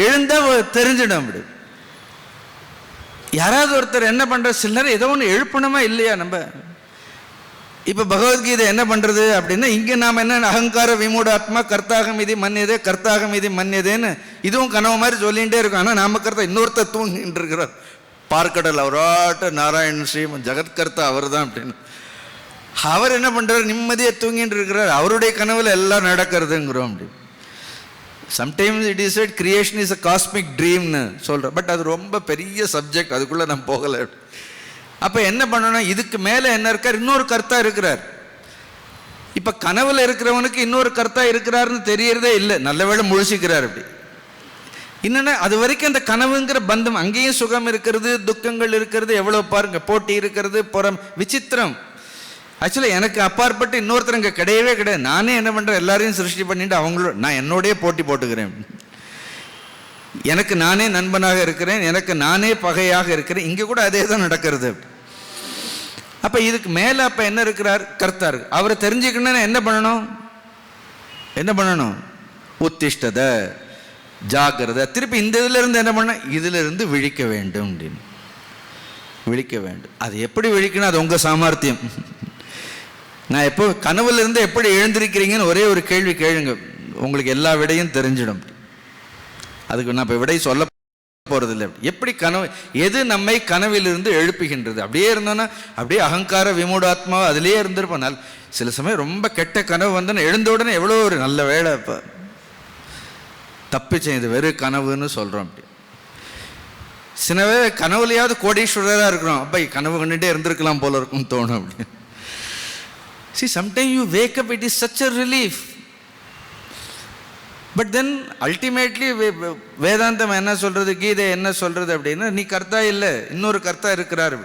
எழுந்தா தெரிஞ்சிடும். அப்படி யாராவது ஒருத்தர் என்ன பண்ற, சில நேரம் ஏதோ ஒன்று எழுப்பணுமா இல்லையா? நம்ம இப்போ பகவத்கீதை என்ன பண்ணுறது அப்படின்னா, இங்கே நாம் என்ன அகங்கார விமூடாத்மா கர்த்தாக மீதி மன்னியதே கர்த்தாக மீதி மன்னியதேன்னு இதுவும் கனவு மாதிரி சொல்லிகிட்டே இருக்கும். ஆனால் நாம கர்த்தா இன்னொருத்தர் தூங்கிட்டு இருக்கிறார். பார்க்கடல் அவராட்ட நாராயண ஸ்ரீமன் ஜெகத்கர்த்தா அவர் தான் அப்படின்னு. அவர் என்ன பண்ணுறார்? நிம்மதியாக தூங்கிட்டு இருக்கிறார். அவருடைய கனவுல எல்லாம் நடக்கிறதுங்கிறோம். அப்படி sometimes it is said creation is a cosmic ட்ரீம்னு சொல்கிறேன். பட் அது ரொம்ப பெரிய சப்ஜெக்ட், அதுக்குள்ளே நான் போகலை. அப்போ என்ன பண்ணணும்? இதுக்கு மேலே என்ன இருக்கார்? இன்னொரு கர்த்தா இருக்கிறார். இப்போ கனவுல இருக்கிறவனுக்கு இன்னொரு கர்த்தா இருக்கிறாருன்னு தெரியறதே இல்லை. நல்ல வேளை முழிச்சிக்கிறார். அப்படி இன்னொன்று, அது வரைக்கும் அந்த கனவுங்கிற பந்தம், அங்கேயும் சுகம் இருக்கிறது, துக்கங்கள் இருக்கிறது, எவ்வளோ பாருங்க, போட்டி இருக்கிறது, புறம், விசித்திரம். ஆக்சுவலாக எனக்கு அப்பாற்பட்டு இன்னொருத்தர் இங்கே கிடையவே கிடையாது. நானே என்ன பண்ணுறேன், எல்லாரையும் சிருஷ்டி பண்ணிட்டு அவங்களோட நான் என்னோடய போட்டி போட்டுக்கிறேன். எனக்கு நானே நண்பனாக இருக்கிறேன், எனக்கு நானே பகையாக இருக்கிறேன். இங்கே கூட அதே தான் நடக்கிறது. அப்போ இதுக்கு மேலே அப்போ என்ன இருக்கிறார்? கர்த்தா இருக்கு. அவரை தெரிஞ்சுக்கணும்னா என்ன பண்ணணும்? உத்திஷ்டத ஜாக்கிரதை. திருப்பி இந்த இதில் இருந்து என்ன பண்ண, இதில் இருந்து விழிக்க வேண்டும் அப்படின்னு. விழிக்க வேண்டும். அது எப்படி விழிக்கணும்? அது உங்கள் சாமர்த்தியம். நான் எப்போ கனவுல இருந்து எப்படி எழுந்திருக்கிறீங்கன்னு ஒரே ஒரு கேள்வி கேளுங்க, உங்களுக்கு எல்லா விடையும் தெரிஞ்சிடும். அதுக்கு நான் இப்போ விடை சொல்ல போறதில்லை. எப்படி கனவு, எது நம்மை கனவிலிருந்து எழுப்புகின்றது? அப்படியே இருந்தோன்னா அப்படியே அகங்கார விமூடாத்மா அதிலேயே இருந்திருப்போம். சில சமயம் ரொம்ப கெட்ட கனவு வந்தோன்னா எழுந்த உடனே எவ்வளோ ஒரு நல்ல வேலை, இப்போ தப்பிச்சேன், இது வெறும் கனவுன்னு சொல்கிறோம். அப்படி சிலவே கனவுலையாவது கோடீஸ்வரராக இருக்கிறோம், அப்போ கனவு கண்டுகிட்டே இருந்திருக்கலாம் போல இருக்கும்னு தோணும். அப்படி see, sometimes you wake up, it is such a relief. But then ultimately வேதாந்தம் என்ன சொல்றது, கீதை என்ன சொல்றது அப்படின்னா, நீ கர்த்தா இல்லை, இன்னொரு கர்த்தா இருக்கிறார்.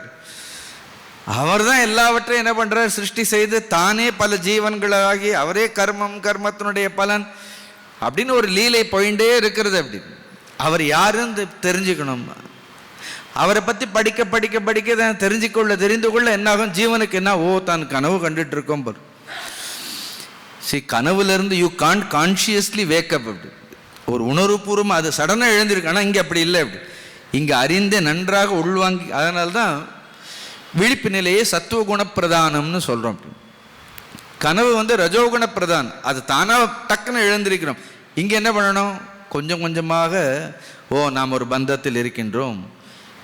அவர் தான் எல்லாவற்றையும் என்ன பண்றார்? சிருஷ்டி செய்து தானே பல ஜீவன்களாகி அவரே கர்மத்தினுடைய பலன் அப்படின்னு ஒரு லீலை போயிட்டே இருக்கிறது. அப்படி அவர் யாருன்னு தெரிஞ்சுக்கணும். அவரை பற்றி படிக்க தான் தெரிந்து கொள்ள என்னாகும்? ஜீவனுக்கு என்ன, ஓ தான் கனவு கண்டுட்டு இருக்கோம் பாரு. கனவுலேருந்து யூ கான்ட் கான்ஷியஸ்லி வேக்கப். அப்படி ஒரு உணர்வுபூர்வமாக அது சடனாக எழுந்திருக்கு. ஆனால் இங்கே அப்படி இல்லை. அப்படி இங்கே அறிந்தே நன்றாக உள்வாங்கி, அதனால தான் விழிப்பு நிலையே சத்துவகுண பிரதானம்னு சொல்கிறோம். அப்படி கனவு ரஜோகுண பிரதானம், அது தானாக டக்குன்னு எழுந்திருக்கிறோம். இங்கே என்ன பண்ணணும்? கொஞ்சம் கொஞ்சமாக, ஓ நாம் ஒரு பந்தத்தில் இருக்கின்றோம்,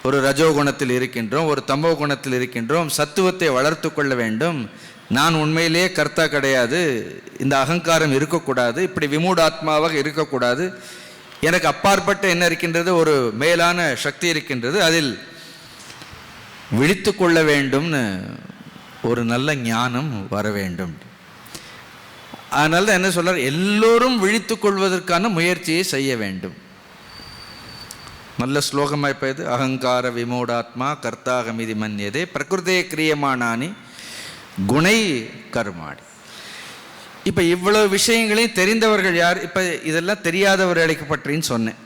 ஒரு ரஜோகுணத்தில் இருக்கின்றோம், ஒரு தமோ குணத்தில் இருக்கின்றோம், சத்துவத்தை வளர்த்து கொள்ள வேண்டும். நான் உண்மையிலேயே கர்த்தா கிடையாது, இந்த அகங்காரம் இருக்கக்கூடாது, இப்படி விமூடாத்மாவாக இருக்கக்கூடாது, எனக்கு அப்பாற்பட்ட என்ன இருக்கின்றது, ஒரு மேலான சக்தி இருக்கின்றது, அதில் விழித்து கொள்ள வேண்டும்னு ஒரு நல்ல ஞானம் வர வேண்டும். அதனால தான் என்ன சொல்றார், எல்லோரும் விழித்து கொள்வதற்கான முயற்சியை செய்ய வேண்டும். நல்ல ஸ்லோகமாக இப்போ இது, அகங்கார விமூடாத்மா கர்த்தாக மீதி மன்னியதே பிரகிருதே கிரியமானானி குணை கர்மாடி. இப்போ இவ்வளவு விஷயங்களையும் தெரிந்தவர்கள் யார்? இப்போ இதெல்லாம் தெரியாதவர்களை பற்றின்னு சொன்னேன்,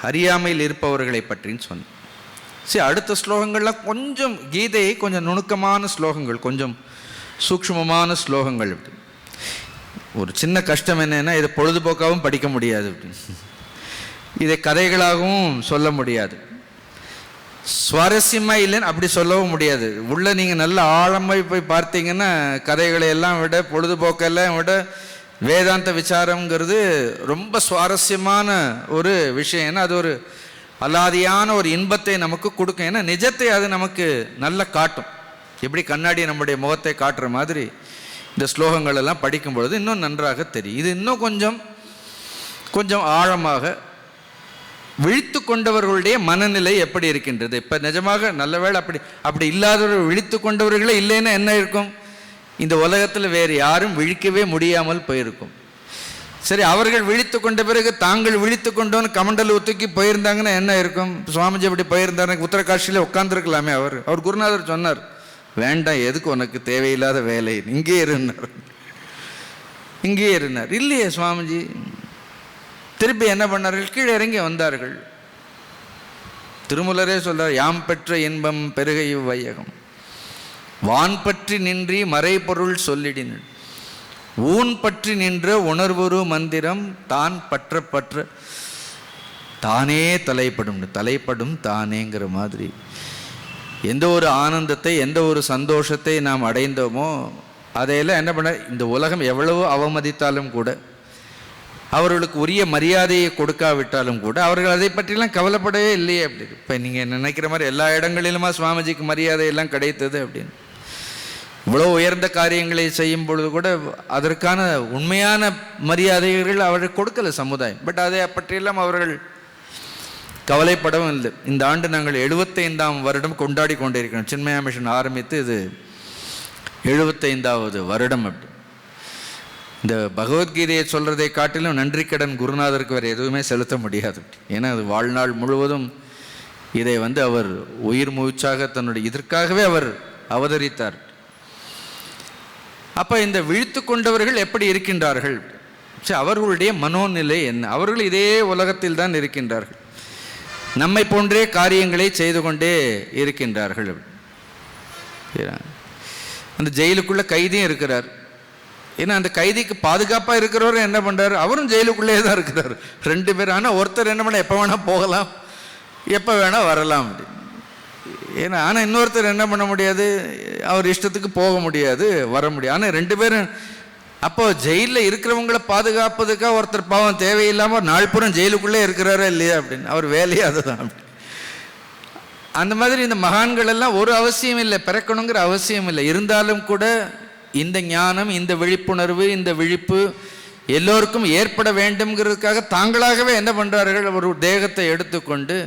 அறியாமையில் இருப்பவர்களை பற்றின்னு சொன்னேன். சரி, அடுத்த ஸ்லோகங்கள்லாம் கொஞ்சம் கீதையை கொஞ்சம் நுணுக்கமான ஸ்லோகங்கள், கொஞ்சம் சூக்ஷ்மமான ஸ்லோகங்கள். இப்படி ஒரு சின்ன கஷ்டம் என்னன்னா, இதை பொழுதுபோக்காகவும் படிக்க முடியாது, இதை கதைகளாகவும் சொல்ல முடியாது. சுவாரஸ்யமாக இல்லைன்னு அப்படி சொல்லவும் முடியாது. உள்ள நீங்கள் நல்ல ஆழமாக போய் பார்த்தீங்கன்னா கதைகளை எல்லாம் விட, பொழுதுபோக்கெல்லாம் விட வேதாந்த விசாரங்கிறது ரொம்ப சுவாரஸ்யமான ஒரு விஷயம். ஏன்னா அது ஒரு அலாதியான ஒரு இன்பத்தை நமக்கு கொடுக்கும். ஏன்னா நிஜத்தை அது நமக்கு நல்லா காட்டும். எப்படி கண்ணாடி நம்முடைய முகத்தை காட்டுற மாதிரி இந்த ஸ்லோகங்கள் எல்லாம் படிக்கும் பொழுது இன்னும் நன்றாக தெரியும். இது இன்னும் கொஞ்சம் ஆழமாக விழித்து கொண்டவர்களுடைய மனநிலை எப்படி இருக்கின்றது. இப்போ நிஜமாக நல்ல வேளை அப்படி இல்லாதவர்கள் விழித்து கொண்டவர்களே இல்லைன்னா என்ன இருக்கும்? இந்த உலகத்தில் வேறு யாரும் விழிக்கவே முடியாமல் போயிருக்கும். சரி, அவர்கள் விழித்து கொண்ட பிறகு தாங்கள் விழித்து கொண்டோன்னு கமண்டல் தூக்கி போயிருந்தாங்கன்னா என்ன இருக்கும்? சுவாமிஜி அப்படி போயிருந்தாரு, உத்தரகாஷியில் உட்காந்துருக்கலாமே. அவர் குருநாதர் சொன்னார், வேண்டாம், எதுக்கு உனக்கு தேவையில்லாத வேலை, இங்கே இருந்தார். இல்லையே சுவாமிஜி. திருப்பி என்ன பண்ணார்கள்? கீழே இறங்கி வந்தார்கள். திருமூலரே சொல்றார், யாம் பெற்ற இன்பம் பெருகை வையகம், வான் பற்றி நின்றி மறைபொருள் சொல்லிடின், ஊன் பற்றி நின்ற உணர்வுரு மந்திரம் தான் பற்ற தானே தலைப்படும் தானேங்கிற மாதிரி எந்த ஒரு ஆனந்தத்தை, எந்த ஒரு சந்தோஷத்தை நாம் அடைந்தோமோ அதையெல்லாம் என்ன பண்ண, இந்த உலகம் எவ்வளவோ அவமதித்தாலும் கூட, அவர்களுக்கு உரிய மரியாதையை கொடுக்காவிட்டாலும் கூட, அவர்கள் அதை பற்றிலாம் கவலைப்படவே இல்லையே அப்படி. இப்போ நீங்கள் நினைக்கிற மாதிரி எல்லா இடங்களிலுமா சுவாமிஜிக்கு மரியாதை எல்லாம் கிடைத்தது அப்படின்னு? இவ்வளோ உயர்ந்த காரியங்களை செய்யும் பொழுது கூட அதற்கான உண்மையான மரியாதைகள் அவர்கள் கொடுக்கல சமுதாயம். பட் அதை பற்றியெல்லாம் அவர்கள் கவலைப்படவும் இல்லை. இந்த ஆண்டு நாங்கள் 75ஆம் வருடம் கொண்டாடி கொண்டிருக்கிறோம். சின்மயா மிஷன் ஆரம்பித்து இது 75வது வருடம். அப்படி இந்த பகவத்கீதையை சொல்கிறதை காட்டிலும் நன்றி கடன் குருநாதருக்கு வேறு எதுவுமே செலுத்த முடியாது. ஏன்னா அது வாழ்நாள் முழுவதும் இதை அவர் உயிர் மூச்சாக தன்னுடைய இதற்காகவே அவர் அவதரித்தார். அப்போ இந்த விழித்து கொண்டவர்கள் எப்படி இருக்கின்றார்கள்? சரி, அவர்களுடைய மனோநிலை என்ன? அவர்கள் இதே உலகத்தில் தான் இருக்கின்றார்கள், நம்மை போன்றே காரியங்களை செய்து கொண்டே இருக்கின்றார்கள். அந்த ஜெயிலுக்குள்ள கைதியும் இருக்கிறார். ஏன்னா அந்த கைதிக்கு பாதுகாப்பாக இருக்கிறவர் என்ன பண்ணுறாரு? அவரும் ஜெயிலுக்குள்ளே தான் இருக்கிறார். 2 பேர். ஆனால் ஒருத்தர் என்ன பண்ண, எப்போ வேணால் போகலாம், எப்போ வேணால் வரலாம் அப்படி. ஏன்னா ஆனால் இன்னொருத்தர் என்ன பண்ண முடியாது, அவர் இஷ்டத்துக்கு போக முடியாது, வர முடியாது. ஆனால் 2 பேரும் அப்போ ஜெயிலில் இருக்கிறவங்களை பாதுகாப்பதுக்காக ஒருத்தர் பாவம் தேவையில்லாமல் நாள்புறம் ஜெயிலுக்குள்ளே இருக்கிறாரா இல்லையா அப்படின்னு, அவர் வேலையே அதுதான். அப்படி அந்த மாதிரி இந்த மகான்கள் எல்லாம் ஒரு அவசியம் இல்லை, பிறக்கணுங்கிற அவசியம் இல்லை. இருந்தாலும் கூட இந்த ஞானம், இந்த விழிப்புணர்வு, இந்த விழிப்பு எல்லோருக்கும் ஏற்பட வேண்டும்ங்கிறதுக்காக தாங்களாகவே என்ன பண்ணுறார்கள், ஒரு தேகத்தை எடுத்துக்கொண்டு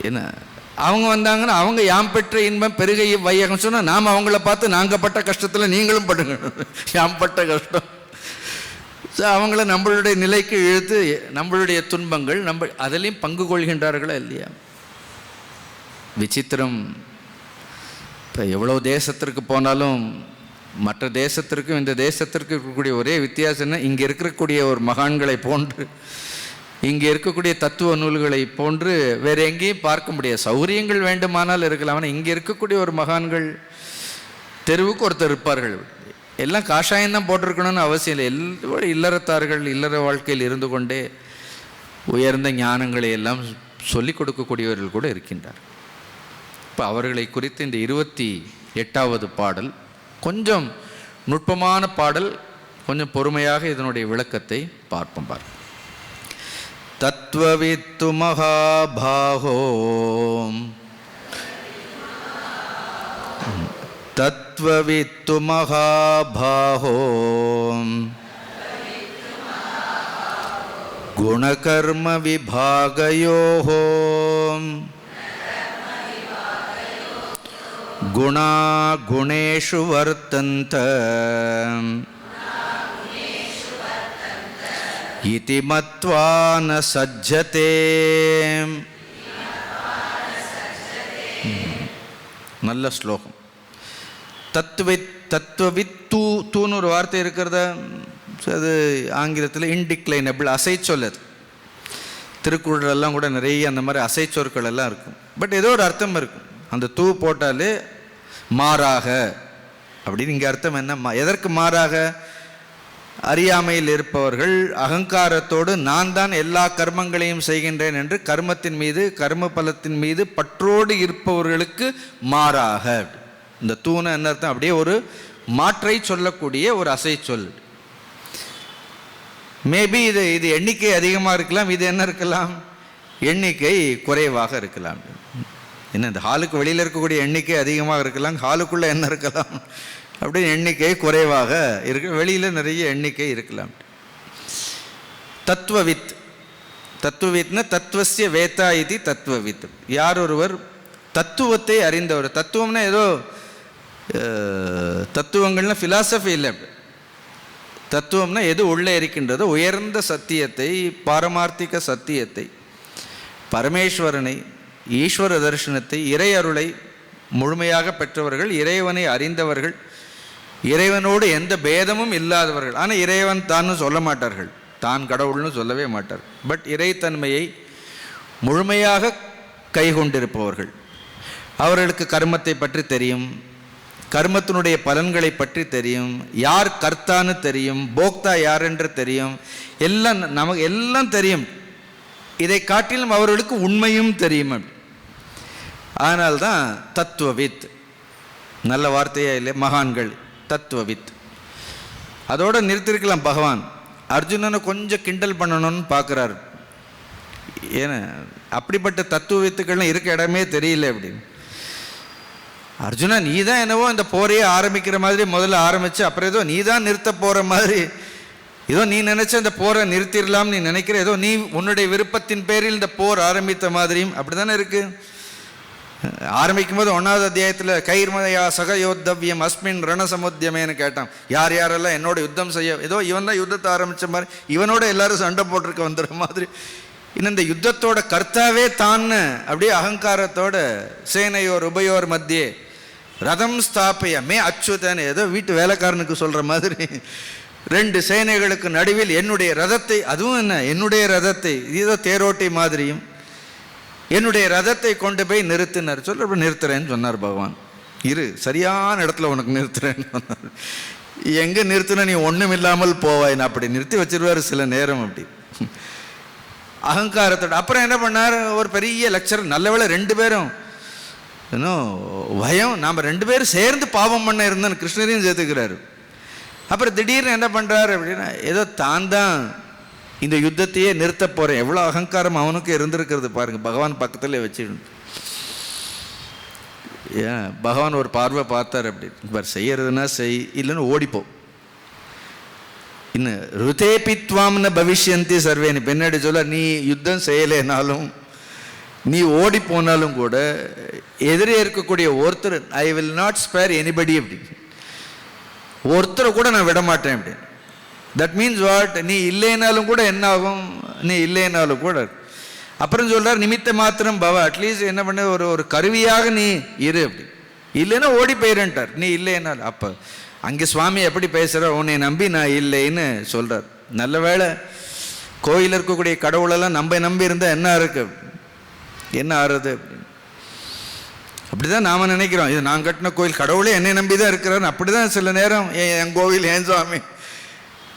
என்ன அவங்க வந்தாங்கன்னா அவங்க யாம் பெற்ற இன்பம் பெருகை வையகம் சொன்னால் நாம் அவங்கள பார்த்து நாங்கள் பட்ட கஷ்டத்தில் நீங்களும் படுங்க, யாம் பட்ட கஷ்டம். ஸோ அவங்கள நம்மளுடைய நிலைக்கு இழுத்து நம்மளுடைய துன்பங்கள் நம்ம அதிலையும் பங்கு கொள்கின்றார்களா இல்லையா? விசித்திரம். இப்போ எவ்வளோ தேசத்திற்கு போனாலும் மற்ற தேசத்திற்கும் இந்த தேசத்திற்கு இருக்கக்கூடிய ஒரே வித்தியாசம்னா, இங்கே இருக்கக்கூடிய ஒரு மகான்களை போன்று, இங்கே இருக்கக்கூடிய தத்துவ நூல்களை போன்று வேறு எங்கேயும் பார்க்க முடியாது. சௌகரியங்கள் வேண்டுமானால் இருக்கலாம், ஆனால் இங்கே இருக்கக்கூடிய ஒரு மகான்கள் தெருவுக்கு ஒருத்தர் இருப்பார்கள். எல்லாம் காஷாயம்தான் போட்டிருக்கணும்னு அவசியம் இல்லை. எல்லோரும் இல்லறத்தார்கள் இல்லற வாழ்க்கையில் இருந்து கொண்டே உயர்ந்த ஞானங்களை எல்லாம் சொல்லிக் கொடுக்கக்கூடியவர்கள் கூட இருக்கின்றார். இப்போ அவர்களை குறித்து இந்த 28வது பாடல் கொஞ்சம் நுட்பமான பாடல். கொஞ்சம் பொறுமையாக இதனுடைய விளக்கத்தை பார்ப்போம். தத்வவித்து மகாபாஹோ தத்வவித்து மகாபாஹோ குணகர்ம விபாகயோஹோ குணா குணேஷு வர்த்தந்த இதி மத்வா ந சஜ்ஜதே. நல்ல ஸ்லோகம். தத்துவவித் தூன்னு ஒரு வார்த்தை இருக்கிறத, அது ஆங்கிலத்தில் இன்டிக்ளைனபிள், அசைச்சொல். அது திருக்குறளெல்லாம் கூட நிறைய அந்த மாதிரி அசைச்சொற்கள் எல்லாம் இருக்கும். பட் ஏதோ ஒரு அர்த்தம் இருக்கும். அந்த தூ போட்டாலே மாறாக அப்படின்னு. இங்கே அர்த்தம் என்ன? எதற்கு மாறாக? அறியாமையில் இருப்பவர்கள் அகங்காரத்தோடு நான் தான் எல்லா கர்மங்களையும் செய்கின்றேன் என்று கர்மத்தின் மீது கர்ம பலத்தின் மீது பற்றோடு இருப்பவர்களுக்கு மாறாக. இந்த தூண என்ன அர்த்தம்? அப்படியே ஒரு மாற்றை சொல்லக்கூடிய ஒரு அசை சொல். மேபி இது எண்ணிக்கை அதிகமாக இருக்கலாம், இது என்ன இருக்கலாம், எண்ணிக்கை குறைவாக இருக்கலாம். என்ன இந்த ஹாலுக்கு வெளியில் இருக்கக்கூடிய எண்ணிக்கை அதிகமாக இருக்கலாம், ஹாலுக்குள்ளே என்ன இருக்கலாம் அப்படின்னு எண்ணிக்கை குறைவாக இருக்கு, வெளியில் நிறைய எண்ணிக்கை இருக்கலாம். தத்துவவித், தத்துவவித்னா தத்துவசிய வேதா இது தத்துவவித். யார் ஒருவர் தத்துவத்தை அறிந்தவர். தத்துவம்னா ஏதோ தத்துவங்கள்னா ஃபிலாசபி இல்லை. தத்துவம்னா எது உள்ளே இருக்கின்றதோ உயர்ந்த சத்தியத்தை, பாரமார்த்திக சத்தியத்தை, பரமேஸ்வரனை, ஈஸ்வர தரிசனத்தை, இறை அருளை முழுமையாக பெற்றவர்கள், இறைவனை அறிந்தவர்கள், இறைவனோடு எந்த பேதமும் இல்லாதவர்கள். ஆனால் இறைவன் தான்னு சொல்ல மாட்டார்கள், தான் கடவுள்னு சொல்லவே மாட்டார். பட் இறைத்தன்மையை முழுமையாக கை கொண்டிருப்பவர்கள். அவர்களுக்கு கர்மத்தை பற்றி தெரியும், கர்மத்தினுடைய பலன்களை பற்றி தெரியும், யார் கர்த்தான்னு தெரியும், போக்தா யார் என்று தெரியும், எல்லாம் நமக்கு எல்லாம் தெரியும். இதை காட்டிலும் அவர்களுக்கு உண்மையும் தெரியும். அதனால்தான் தத்துவவித். நல்ல வார்த்தையே இல்லை, மகான்கள் தத்துவவித். அதோடு நிறுத்திருக்கலாம். பகவான் அர்ஜுனனை கொஞ்சம் கிண்டல் பண்ணணும்னு பார்க்குறாரு. ஏன்னா அப்படிப்பட்ட தத்துவவித்துக்கள்லாம் இருக்க இடமே தெரியல அப்படின்னு. அர்ஜுனா நீ தான் என்னவோ இந்த போரையே ஆரம்பிக்கிற மாதிரி முதல்ல ஆரம்பித்து அப்புறம் ஏதோ நீ தான் நிறுத்த போகிற மாதிரி, ஏதோ நீ நினச்ச இந்த போரை நிறுத்திடலாம்னு நீ நினைக்கிற, ஏதோ நீ உன்னுடைய விருப்பத்தின் பேரில் இந்த போர் ஆரம்பித்த மாதிரியும் அப்படி தானே இருக்குது. ஆரம்பிக்கும் போது 1வது அத்தியாயத்தில் கைர்மயா சகயோத்தவ்யம் அஸ்மின் ரணசமுத்தியமேன்னு கேட்டான். யார் யாரெல்லாம் என்னோட யுத்தம் செய்ய, ஏதோ இவன் தான் யுத்தத்தை ஆரம்பித்த மாதிரி, இவனோட எல்லாரும் சண்டை போட்டிருக்க வந்துடுற மாதிரி. இன்னும் இந்த யுத்தத்தோட கர்த்தாவே தான்னு அப்படியே அகங்காரத்தோட சேனையோர் உபயோர் மத்தியே ரதம் ஸ்தாபைய மே அச்சுதன்னு ஏதோ வீட்டு வேலைக்காரனுக்கு சொல்கிற மாதிரி 2 சேனைகளுக்கு நடுவில் என்னுடைய ரதத்தை, அதுவும் என்ன என்னுடைய ரதத்தை, ஏதோ தேரோட்டி மாதிரியும் என்னுடைய ரதத்தை கொண்டு போய் நிறுத்தினார். சொல்ல நிறுத்துறேன்னு சொன்னார் பகவான். இரு சரியான இடத்துல உனக்கு நிறுத்துறேன்னு சொன்னார். எங்கே நிறுத்தின நீ ஒன்றும் இல்லாமல் போவாய், நான் அப்படி நிறுத்தி வச்சிருவார் சில நேரம் அப்படி அகங்காரத்தோட. அப்புறம் என்ன பண்ணார், ஒரு பெரிய லெக்சர். நல்ல வேளை 2 பேரும் இன்னும் பயம், நாம் 2 பேரும் சேர்ந்து பாவம் பண்ண இருந்தோன்னு கிருஷ்ணரையும் சேர்த்துக்கிறாரு. அப்புறம் திடீர்னு என்ன பண்ணுறாரு அப்படின்னா, ஏதோ தான் தான் இந்த யுத்தத்தையே நிறுத்த போகிறேன். எவ்வளோ அகங்காரம் அவனுக்கு இருந்திருக்கிறது பாருங்கள். பகவான் பக்கத்தில் வச்சு ஏன் பகவான் ஒரு பார்வை பார்த்தார். அப்படி இப்போ செய்யறதுன்னா செய், இல்லைன்னு ஓடிப்போம். இன்னும் ருதேபித்வாம்னு பவிஷ்யந்தி சர்வேன்னு பின்னாடி சொல்ல, நீ யுத்தம் செய்யலைனாலும் நீ ஓடி போனாலும் கூட எதிரே இருக்கக்கூடிய ஒருத்தர், I will not spare anybody அப்படி, ஒருத்தரை கூட நான் விட மாட்டேன் அப்படி. தட் மீன்ஸ் வாட், நீ இல்லைனாலும் கூட என்ன ஆகும், நீ இல்லைனாலும் கூட. அப்புறம் சொல்கிறார் நிமித்த மாத்திரம் பவ, அட்லீஸ்ட் என்ன பண்ண ஒரு கருவியாக நீ இரு அப்படி, இல்லைன்னா ஓடி போயிரன்ட்டார். நீ இல்லைனாலும் அப்போ அங்கே சுவாமி எப்படி பேசுகிறார், உன்னை நம்பி நான் இல்லைன்னு சொல்கிறார். நல்ல வேளை கோயில் இருக்கக்கூடிய கடவுளெல்லாம் நம்பி இருந்தால் என்ன இருக்கு, என்ன ஆறுது அப்படின்னு. அப்படி தான் நாம் நினைக்கிறோம், இது நான் கட்டின கோயில், கடவுளே என்னை நம்பி தான் இருக்கிறான்னு. அப்படி தான் சில நேரம் என் கோவில் ஏன் சுவாமி,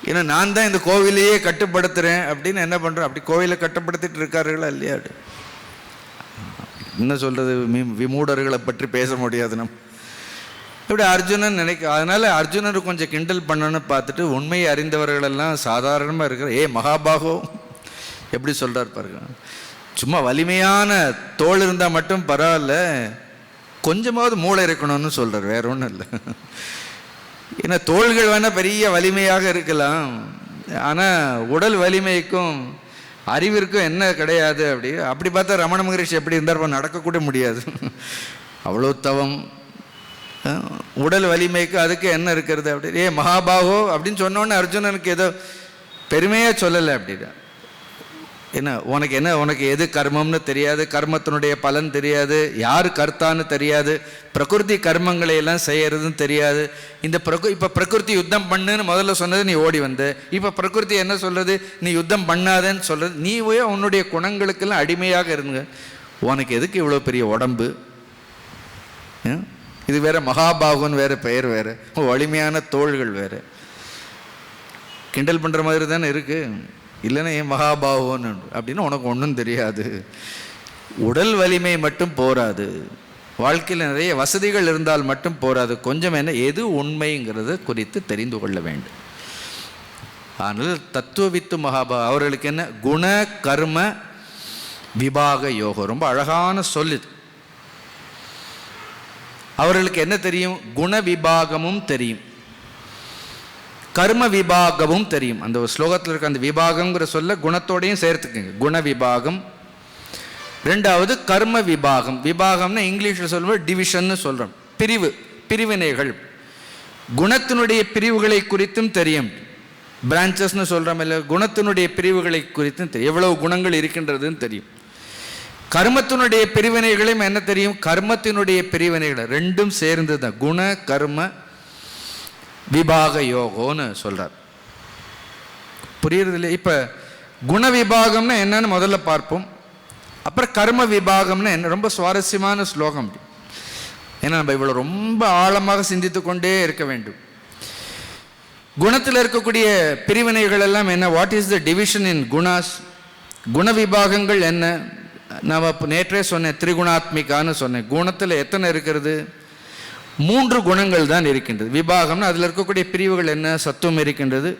ஏன்னா நான் தான் இந்த கோவிலையே கட்டுப்படுத்துகிறேன் அப்படின்னு என்ன பண்ணுறோம். அப்படி கோவிலை கட்டுப்படுத்திட்டு இருக்காருங்களா இல்லையா? என்ன சொல்கிறது, விமூடர்களை பற்றி பேச முடியாது நம்ம. இப்படி அர்ஜுனன் அதனால் அர்ஜுனனை கொஞ்சம் கிண்டல் பண்ணணும்னு பார்த்துட்டு உண்மையை அறிந்தவர்களெல்லாம் சாதாரணமாக இருக்கிற, மகாபாகோ எப்படி சொல்கிறார் பாருங்க. சும்மா வலிமையான தோல் இருந்தால் மட்டும் பரவாயில்ல, கொஞ்சமாவது மூளை இருக்கணும்னு சொல்கிறார், வேற ஒன்றும் இல்லை. ஏன்னா தோள்கள் வேணால் பெரிய வலிமையாக இருக்கலாம், ஆனால் உடல் வலிமைக்கும் அறிவிற்கும் என்ன கிடையாது. அப்படி பார்த்தா ரமண மகரிஷி எப்படி இருந்தார், நடக்கக்கூட முடியாது, அவ்வளோ தவம். உடல் வலிமைக்கு அதுக்கு என்ன இருக்கிறது அப்படி. மகாபாகோ அப்படின்னு சொன்னோன்னே அர்ஜுனனுக்கு ஏதோ பெருமையாக சொல்லலை அப்படின்னா. உனக்கு எது கர்மம்னு தெரியாது, கர்மத்தினுடைய பலன் தெரியாது, யார் கர்த்தான்னு தெரியாது, பிரகிருதி கர்மங்களை எல்லாம் செய்யறதுன்னு தெரியாது. இப்போ பிரகிருதி யுத்தம் பண்ணுன்னு முதல்ல சொன்னது, நீ ஓடி வந்து இப்போ பிரகிருதி என்ன சொல்றது, நீ யுத்தம் பண்ணாதேன்னு சொல்றது. நீ உன்னுடைய குணங்களுக்கெல்லாம் அடிமையாக இருங்க, உனக்கு எதுக்கு இவ்வளோ பெரிய உடம்பு, இது வேற மகாபாகுன்னு வேற பெயர் வேற, வலிமையான தோள்கள் வேற. கிண்டல் பண்ணுற மாதிரி தானே இருக்குது. இல்லைன்னா ஏன் மகாபாவோன்னு அப்படின்னு உனக்கு ஒன்றும் தெரியாது. உடல் வலிமை மட்டும் போராது, வாழ்க்கையில் நிறைய வசதிகள் இருந்தால் மட்டும் போராது, கொஞ்சம் என்ன எது உண்மைங்கிறத குறித்து தெரிந்து கொள்ள வேண்டும். ஆனால் தத்துவவித்து அவர்களுக்கு என்ன குண கர்ம விபாக யோகம், ரொம்ப அழகான சொல்லுது. அவர்களுக்கு என்ன தெரியும்? குண விபாகமும் தெரியும், கர்ம விபாகமும் தெரியும். அந்த ஸ்லோகத்தில் இருக்க அந்த விபாகங்கிற சொல்ல குணத்தோடையும் சேர்த்துக்குங்க. குண விபாகம். ரெண்டாவது கர்ம விபாகம். விபாகம்னா இங்கிலீஷில் சொல்லுவோம் டிவிஷன்னு சொல்கிறோம், பிரிவினைகள். குணத்தினுடைய பிரிவுகளை குறித்தும் தெரியும், பிரான்ச்சஸ்ன்னு சொல்கிறோம் இல்லை, குணத்தினுடைய பிரிவுகளை குறித்தும் தெரியும், எவ்வளவு குணங்கள் இருக்கின்றதுன்னு தெரியும். கர்மத்தினுடைய பிரிவினைகளையும் என்ன தெரியும்? கர்மத்தினுடைய பிரிவினைகள் ரெண்டும் சேர்ந்து தான் குண கர்ம விபாக யோகம்னு சொல்கிறார். புரியுறது இல்லை? இப்போ குண விபாகம்னா என்னன்னு முதல்ல பார்ப்போம், அப்புறம் கர்ம விபாகம்னா என்ன. ரொம்ப சுவாரஸ்யமான ஸ்லோகம். ஏன்னா நம்ம இவ்வளோ ரொம்ப ஆழமாக சிந்தித்து கொண்டே இருக்க வேண்டும். குணத்தில் இருக்கக்கூடிய பிரிவினைகள் எல்லாம் என்ன? வாட் இஸ் த டிவிஷன் இன் குணாஸ்? குண விபாகங்கள் என்ன? நான் நேற்றே சொன்னேன், திரிகுணாத்மிகான்னு சொன்னேன். குணத்தில் எத்தனை இருக்கிறது? 3 குணங்கள் தான் இருக்கின்றது. விபாகம்னா அதில் இருக்கக்கூடிய பிரிவுகள் என்ன? சத்துவம் இருக்கின்றது,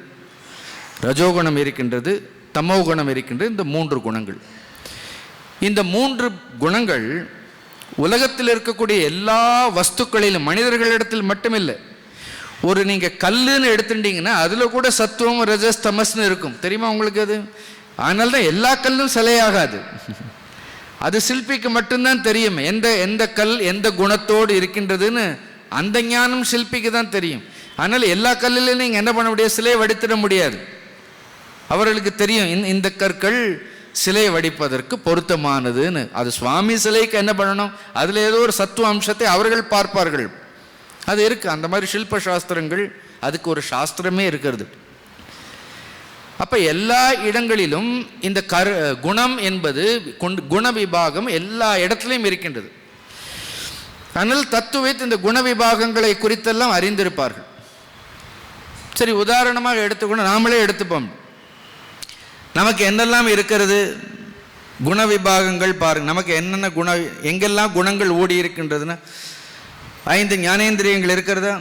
ரஜோகுணம் இருக்கின்றது, தமோ குணம் இருக்கின்றது. இந்த 3 குணங்கள். இந்த 3 குணங்கள் உலகத்தில் இருக்கக்கூடிய எல்லா வஸ்துக்களிலும், மனிதர்களிடத்தில் மட்டுமில்லை. ஒரு நீங்கள் கல்லுன்னு எடுத்துட்டீங்கன்னா அதில் கூட சத்துவம் ரஜஸ் தமஸ்ன்னு இருக்கும், தெரியுமா உங்களுக்கு? அது அதனால தான் எல்லா கல்லும் சிலையாகாது, அது சிற்பிக்கு மட்டும்தான் தெரியும் எந்த கல் எந்த குணத்தோடு இருக்கின்றதுன்னு. அந்த ஞானம் சிற்பிக்கு தான் தெரியும். அதனால் எல்லா கல்லிலையும் நீங்கள் என்ன பண்ண முடியாது? சிலையை வடித்திட முடியாது. அவர்களுக்கு தெரியும் இந்த கற்கள் சிலை வடிப்பதற்கு பொருத்தமானதுன்னு. அது சுவாமி சிலைக்கு என்ன பண்ணணும்? அதில் ஏதோ ஒரு சத்துவ அம்சத்தை அவர்கள் பார்ப்பார்கள், அது இருக்குது. அந்த மாதிரி சில்ப சாஸ்திரங்கள், அதுக்கு ஒரு சாஸ்திரமே இருக்கிறது. அப்போ எல்லா இடங்களிலும் இந்த குணம் என்பது குண விபாகம் எல்லா இடத்துலையும் இருக்கின்றது. ஆனால் தத்துவத்தை இந்த குண விபாகங்களை குறித்தெல்லாம் அறிந்திருப்பார்கள். சரி, உதாரணமாக எடுத்துக்கொண்டு நாமளே எடுத்துப்போம். நமக்கு என்னெல்லாம் இருக்கிறது? குண விபாகங்கள் பாருங்கள். நமக்கு என்னென்ன எங்கெல்லாம் குணங்கள் ஓடி இருக்கின்றதுன்னா, 5 ஞானேந்திரியங்கள் இருக்கிறதா?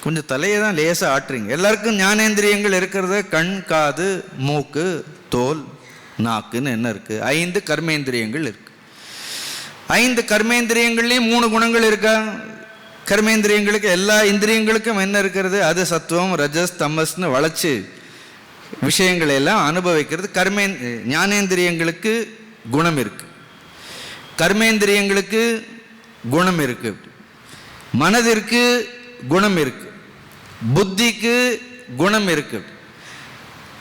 கொஞ்சம் தலையை தான் லேசாக ஆட்டுறீங்க. எல்லாருக்கும் ஞானேந்திரியங்கள் இருக்கிறது. கண், காது, மூக்கு, தோல், நாக்குன்னு என்ன இருக்குது? 5 கர்மேந்திரியங்கள் இருக்கு. 5 கர்மேந்திரியங்கள்லேயும் 3 குணங்கள் இருக்கா? கர்மேந்திரியங்களுக்கு எல்லா இந்திரியங்களுக்கும் என்ன இருக்கிறது? அது சத்துவம் ரஜஸ் தமஸ்னு வளைச்சு விஷயங்களை எல்லாம் அனுபவிக்கிறது. ஞானேந்திரியங்களுக்கு குணம் இருக்கு, கர்மேந்திரியங்களுக்கு குணம் இருக்கு, மனதிற்கு குணம் இருக்கு, புத்திக்கு குணம் இருக்கு.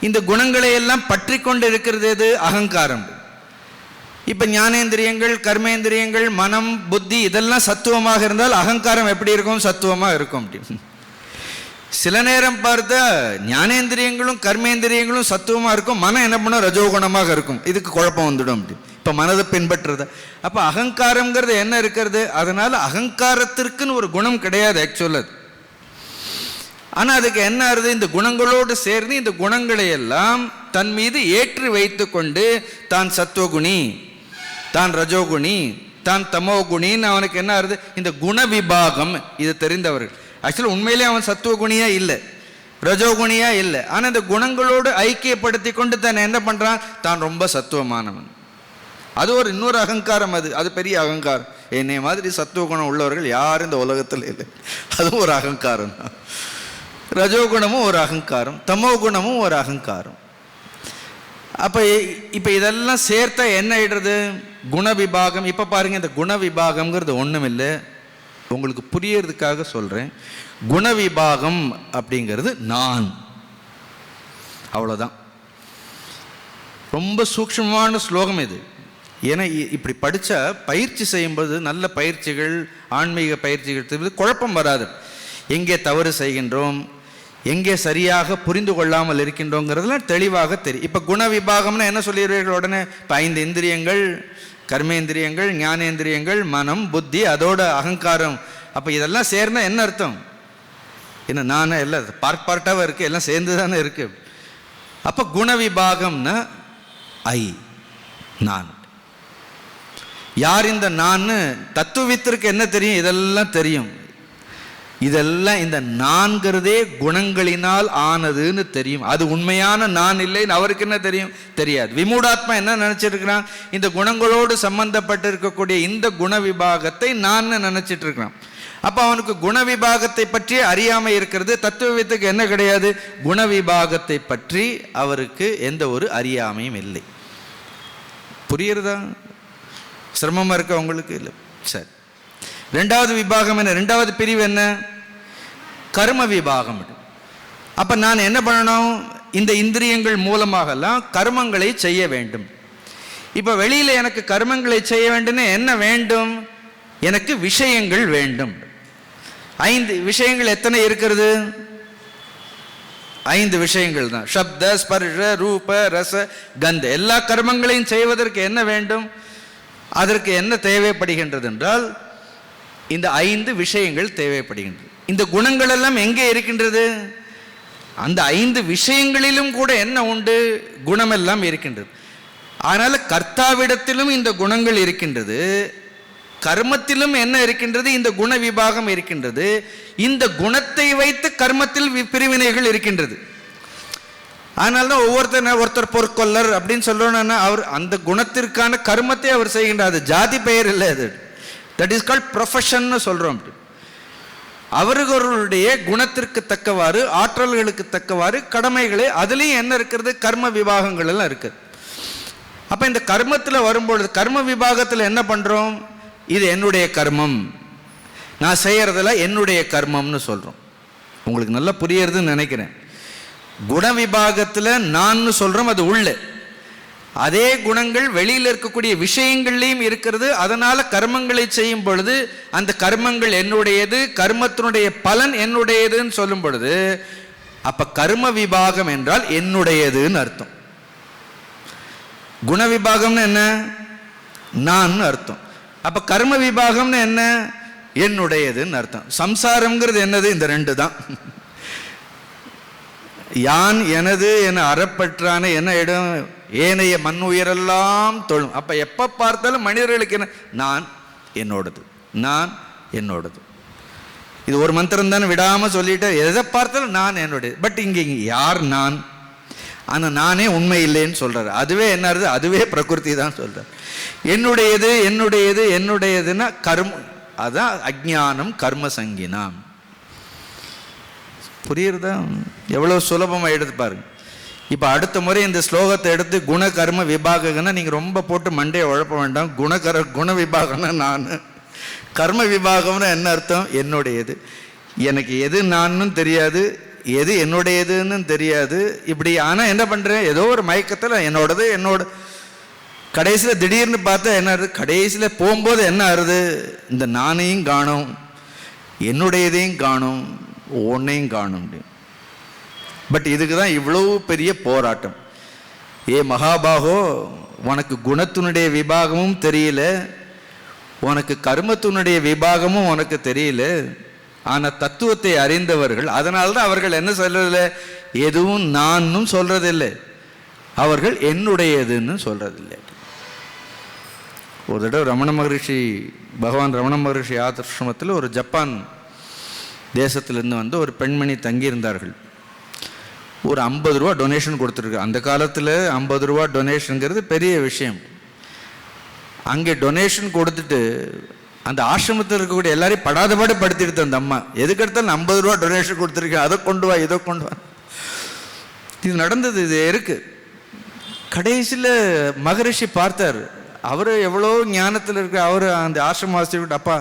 இந்த குணங்களை எல்லாம் பற்றி கொண்டு இருக்கிறது எது? அகங்காரம். இப்போ ஞானேந்திரியங்கள், கர்மேந்திரியங்கள், மனம், புத்தி இதெல்லாம் சத்துவமாக இருந்தால் அகங்காரம் எப்படி இருக்கும்? சத்துவமாக இருக்கும். அப்படி சில நேரம் பார்த்தா ஞானேந்திரியங்களும் கர்மேந்திரியங்களும் சத்துவமாக இருக்கும், மனம் என்ன பண்ணும்? ரஜோகுணமாக இருக்கும். இதுக்கு குழப்பம் வந்துடும். அப்படி இப்போ மனதை பின்பற்றுறது. அப்போ அகங்காரங்கிறது என்ன இருக்கிறது? அதனால் அகங்காரத்திற்குன்னு ஒரு குணம் கிடையாது ஆக்சுவலாக. ஆனால் அதுக்கு என்ன ஆகுது? இந்த குணங்களோடு சேர்ந்து இந்த குணங்களை எல்லாம் தன் மீது ஏற்றி வைத்து கொண்டு தான் சத்துவகுணி, தான் ரஜோகுணி, தான் தமோகுணின்னு அவனுக்கு என்ன ஆகுது? இந்த குண விபாகம் இது தெரிந்தவர்கள். ஆக்சுவலி உண்மையிலே அவன் சத்துவகுணியா இல்லை, ரஜோகுணியா இல்லை. ஆனால் இந்த குணங்களோடு ஐக்கியப்படுத்தி கொண்டு தான் என்ன பண்ணுறான்? தான் ரொம்ப சத்துவமானவன். அது ஒரு இன்னொரு அகங்காரம். அது பெரிய அகங்காரம். என்னை மாதிரி சத்துவகுணம் உள்ளவர்கள் யாரும் இந்த உலகத்தில் இல்லை. அதுவும் ஒரு அகங்காரம் தான். ரஜோகுணமும் ஒரு அகங்காரம், தமோ குணமும் ஒரு அகங்காரம். அப்போ இப்போ இதெல்லாம் சேர்த்தா என்ன ஆயிடுறது? குண விபாகம். இப்போ பாருங்கள், இந்த குண விபாகம்ங்கிறது ஒன்றும் இல்லை, உங்களுக்கு புரியறதுக்காக சொல்கிறேன். குண விபாகம் அப்படிங்கிறது நான், அவ்வளோதான். ரொம்ப சூக்ஷ்மமான ஸ்லோகம் இது. ஏன்னா இப்படி படித்தா பயிற்சி செய்யும்போது நல்ல பயிற்சிகள், ஆன்மீக பயிற்சிகள் குழப்பம் வராது. எங்கே தவறு செய்கின்றோம், எங்கே சரியாக புரிந்து கொள்ளாமல் இருக்கின்றோங்கிறதுலாம் தெளிவாக தெரியும். இப்போ குண விபாகம்னா என்ன சொல்லிடுவீர்கள் உடனே? இப்போ 5 இந்திரியங்கள், கர்மேந்திரியங்கள், ஞானேந்திரியங்கள், மனம், புத்தி, அதோட அகங்காரம். அப்போ இதெல்லாம் சேர்ந்தா என்ன அர்த்தம்? ஏன்னா நானே எல்லாம் பார்ட்டாக இருக்குது, எல்லாம் சேர்ந்து தானே இருக்குது. அப்போ குண விபாகம்னா ஐ, நான். யார் இந்த நான்? தத்துவத்திற்கு என்ன தெரியும்? இதெல்லாம் தெரியும். இதெல்லாம் இந்த நான்கிறதே குணங்களினால் ஆனதுன்னு தெரியும். அது உண்மையான நான் இல்லைன்னு அவருக்கு என்ன தெரியும்? தெரியாது. விமூடாத்மா என்ன நினைச்சிருக்கிறான்? இந்த குணங்களோடு சம்பந்தப்பட்டு இருக்கக்கூடிய இந்த குண விபாகத்தை நான் நினைச்சிட்டு இருக்கிறான். அப்போ அவனுக்கு குண விபாகத்தை பற்றி அறியாமை இருக்கிறது. தத்துவத்துக்கு என்ன கிடையாது? குண விபாகத்தை பற்றி அவருக்கு எந்த ஒரு அறியாமையும் இல்லை. புரியுறதா? சிரமமாக இருக்க உங்களுக்கு? இல்லை. சரி, ரெண்டாவது விபாகம் என்ன? ரெண்டாவது பிரிவு என்ன? கர்ம விபாகம். அப்போ நான் என்ன பண்ணணும்? இந்த இந்திரியங்கள் மூலமாகலாம் கர்மங்களை செய்ய வேண்டும். இப்போ வெளியில் எனக்கு கர்மங்களை செய்ய வேண்டும்னு என்ன வேண்டும்? எனக்கு விஷயங்கள் வேண்டும். 5 விஷயங்கள் எத்தனை இருக்கிறது? 5 விஷயங்கள் தான். சப்த, ஸ்பர்ஷ, ரூப, ரச, கந்த. எல்லா கர்மங்களையும் செய்வதற்கு என்ன வேண்டும்? அதற்கு என்ன தேவைப்படுகின்றது என்றால் இந்த 5 விஷயங்கள் தேவைப்படுகின்றது. இந்த குணங்கள் எல்லாம் எங்கே இருக்கின்றது? அந்த 5 விஷயங்களிலும் கூட என்ன உண்டு? குணமெல்லாம் இருக்கின்றது. அதனால கர்த்தாவிடத்திலும் இந்த குணங்கள் இருக்கின்றது, கர்மத்திலும் என்ன இருக்கின்றது? இந்த குண விபாகம் இருக்கின்றது. இந்த குணத்தை வைத்து கர்மத்தில் பிரிவினைகள் இருக்கின்றது. அதனால்தான் ஒருத்தர் பொற்கொல்லர் அப்படின்னு சொல்லணும்னா அவர் அந்த குணத்திற்கான கர்மத்தை அவர் செய்கின்றார். அது ஜாதி பெயர் இல்லை, அது தட் இஸ் கால்ட் ப்ரொஃபஷன் சொல்றோம். அவர்களுடைய குணத்திற்கு தக்கவாறு, ஆற்றல்களுக்கு தக்கவாறு கடமைகளை, அதுலேயும் என்ன இருக்கிறது? கர்ம விபாகங்கள் எல்லாம் இருக்குது. அப்போ இந்த கர்மத்தில் வரும்பொழுது கர்ம விபாகத்தில் என்ன பண்ணுறோம்? இது என்னுடைய கர்மம், நான் செய்யறதில்ல என்னுடைய கர்மம்னு சொல்கிறோம். உங்களுக்கு நல்லா புரியறதுன்னு நினைக்கிறேன். குண விபாகத்தில் நான் சொல்கிறோம், அது உள்ள. அதே குணங்கள் வெளியில் இருக்கக்கூடிய விஷயங்கள்லையும் இருக்கிறது. அதனால கர்மங்களை செய்யும் பொழுது அந்த கர்மங்கள் என்னுடையது, கர்மத்தினுடைய பலன் என்னுடையதுன்னு சொல்லும் பொழுது அப்ப கர்ம விபாகம் என்றால் என்னுடையதுன்னு அர்த்தம். குண விபாகம்னு என்ன? நான் அர்த்தம். அப்ப கர்ம விபாகம்னு என்ன? என்னுடையதுன்னு அர்த்தம். சம்சாரம்ங்கிறது என்னது? இந்த 2 தான். யான் எனது என அறப்பற்றான என்ன இடம்? ஏனைய மண் உயரெல்லாம் தொழும். அப்ப எப்ப பார்த்தாலும் மனிதர்களுக்கு என்ன? நான் என்னோடது, நான் என்னோடது. இது ஒரு மந்திரம் தானே, விடாம சொல்லிட்டு எதை பார்த்தாலும் நான் என்னுடைய. பட் இங்க யார் நான்? ஆனா நானே உண்மை இல்லைன்னு சொல்றாரு. அதுவே என்ன? அதுவே பிரகிருதி தான் சொல்றாரு. என்னுடையது என்னுடையது என்னுடையதுன்னா கர்ம, அதான் அஜ்ஞானம் கர்ம சங்கினாம். புரியுறதா? எவ்வளவு சுலபமா எடுத்து பாருங்க. இப்போ அடுத்த முறை இந்த ஸ்லோகத்தை எடுத்து குண கர்ம விபாகன்னா நீங்கள் ரொம்ப போட்டு மண்டையை உழப்ப வேண்டாம். குண விபாகம்னா நான், கர்ம விபாகம்னா என்ன அர்த்தம்? என்னுடையது. எனக்கு எது நான்னு தெரியாது, எது என்னுடையதுன்னு தெரியாது. இப்படி ஆனால் என்ன பண்ணுறேன்? ஏதோ ஒரு மயக்கத்தில் என்னோடது என்னோட. கடைசியில் திடீர்னு பார்த்தா என்ன ஆகுது? கடைசியில் போகும்போது என்ன ஆகுது? இந்த நானையும் காணும், என்னுடையதையும் காணும், ஒன்னையும் காணும். பட் இதுக்கு தான் இவ்வளவு பெரிய போராட்டம். ஏ மகாபாகோ, உனக்கு குணத்தினுடைய விபாகமும் தெரியல, உனக்கு கர்மத்தினுடைய விபாகமும் உனக்கு தெரியல. ஆனால் தத்துவத்தை அறிந்தவர்கள், அதனால்தான் அவர்கள் என்ன சொல்றதில்லை? எதுவும் நானும் சொல்றதில்லை, அவர்கள் என்னுடையதுன்னு சொல்றதில்லை. ஒரு தடவை ரமண மகரிஷி, பகவான் ரமண மகரிஷி ஆசிரமத்தில் ஒரு ஜப்பான் தேசத்திலிருந்து வந்து ஒரு பெண்மணி தங்கியிருந்தார்கள். ஒரு 50 ரூபா டொனேஷன் கொடுத்துருக்கு. அந்த காலத்தில் 50 ரூபா டொனேஷனுங்கிறது பெரிய விஷயம். அங்கே டொனேஷன் கொடுத்துட்டு அந்த ஆசிரமத்தில் இருக்கக்கூடிய எல்லாரையும் படாதபாடு படுத்திடுது அந்த அம்மா. எதுக்கெடுத்தாலும் 50 ரூபா டொனேஷன் கொடுத்துருக்கேன், அதை கொண்டு வா, இதை கொண்டு வா. இது நடந்தது, இது இருக்கு. கடைசியில் மகரிஷி பார்த்தார். அவர் எவ்வளோ ஞானத்தில் இருக்க, அவர் அந்த ஆசிரம வாசிக்கிட்டு, அப்பா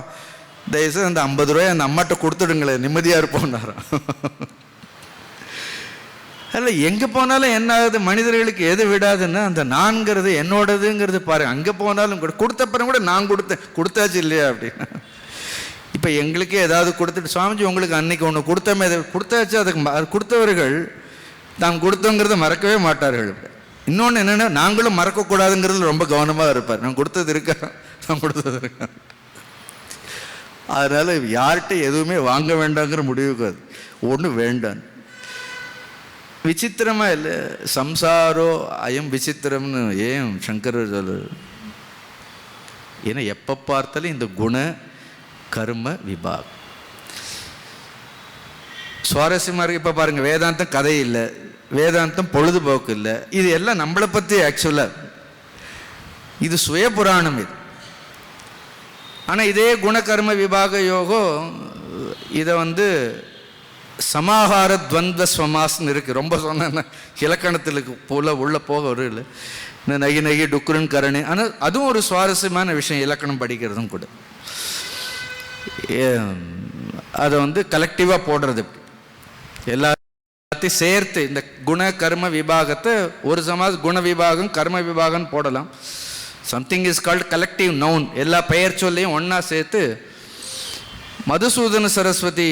தயவுசெய்து அந்த 50 ரூபாய் அந்த அம்மாட்ட கொடுத்துடுங்களேன், நிம்மதியாக இருப்போம்னாராம். அல்ல, எங்கே போனாலும் என்ன ஆகுது? மனிதர்களுக்கு எது விடாதுன்னா அந்த நான்கிறது என்னோடதுங்கிறது பாரு. அங்கே போனாலும் கூட கொடுத்தப்பறம் கூட நான் கொடுத்தாச்சு இல்லையா அப்படின்னா. இப்போ எங்களுக்கே ஏதாவது கொடுத்துட்டு, சுவாமிஜி உங்களுக்கு அன்னைக்கு ஒன்று கொடுத்தமே, கொடுத்தாச்சு. அதுக்கு கொடுத்தவர்கள் தான் கொடுத்தோங்கிறத மறக்கவே மாட்டார்கள். இன்னொன்று என்னென்னா, நாங்களும் மறக்கக்கூடாதுங்கிறது ரொம்ப கவனமாக இருப்பார். நான் கொடுத்தது இருக்கா, நான் கொடுத்தது இருக்கா. அதனால் யார்கிட்ட எதுவுமே வாங்க வேண்டாங்கிற முடிவுக்கு அது. ஒன்று வேண்டாம். விசித்திரமா இல்லை? சம்சாரோ அயம் விசித்திரம்னு ஏன் சங்கரர் சொல்லு? ஏன்னா எப்போ பார்த்தாலும் இந்த குண கர்ம விபாகம் சுவாரஸ்யமாக இருக்கு. இப்போ பாருங்க, வேதாந்தம் கதை இல்லை, வேதாந்தம் பொழுதுபோக்கு இல்லை, இது எல்லாம் நம்மளை பற்றி ஆக்சுவலாக இது சுய புராணம் இது. ஆனால் இதே குணகர்ம விபாக யோகம் இதை சமாஹார துவந்த ஸ்வமாஸ்ன்னு இருக்குது. ரொம்ப சொன்ன இலக்கணத்தில் உள்ள போக ஒரு இல்லை, நகி நகி டுக்குரன் கரணி. ஆனால் அதுவும் ஒரு சுவாரஸ்யமான விஷயம், இலக்கணம் படிக்கிறதும் கூட. அதை கலெக்டிவாக போடுறது, எல்லாத்தையும் சேர்த்து இந்த குண கர்ம விபாகத்தை ஒரு சமாஸ் குண விபாகம் கர்ம விபாகம் போடலாம். Something is called collective noun. எல்லா பெயர் சொல்லையும் ஒன்றா சேர்த்து மதுசூதன சரஸ்வதி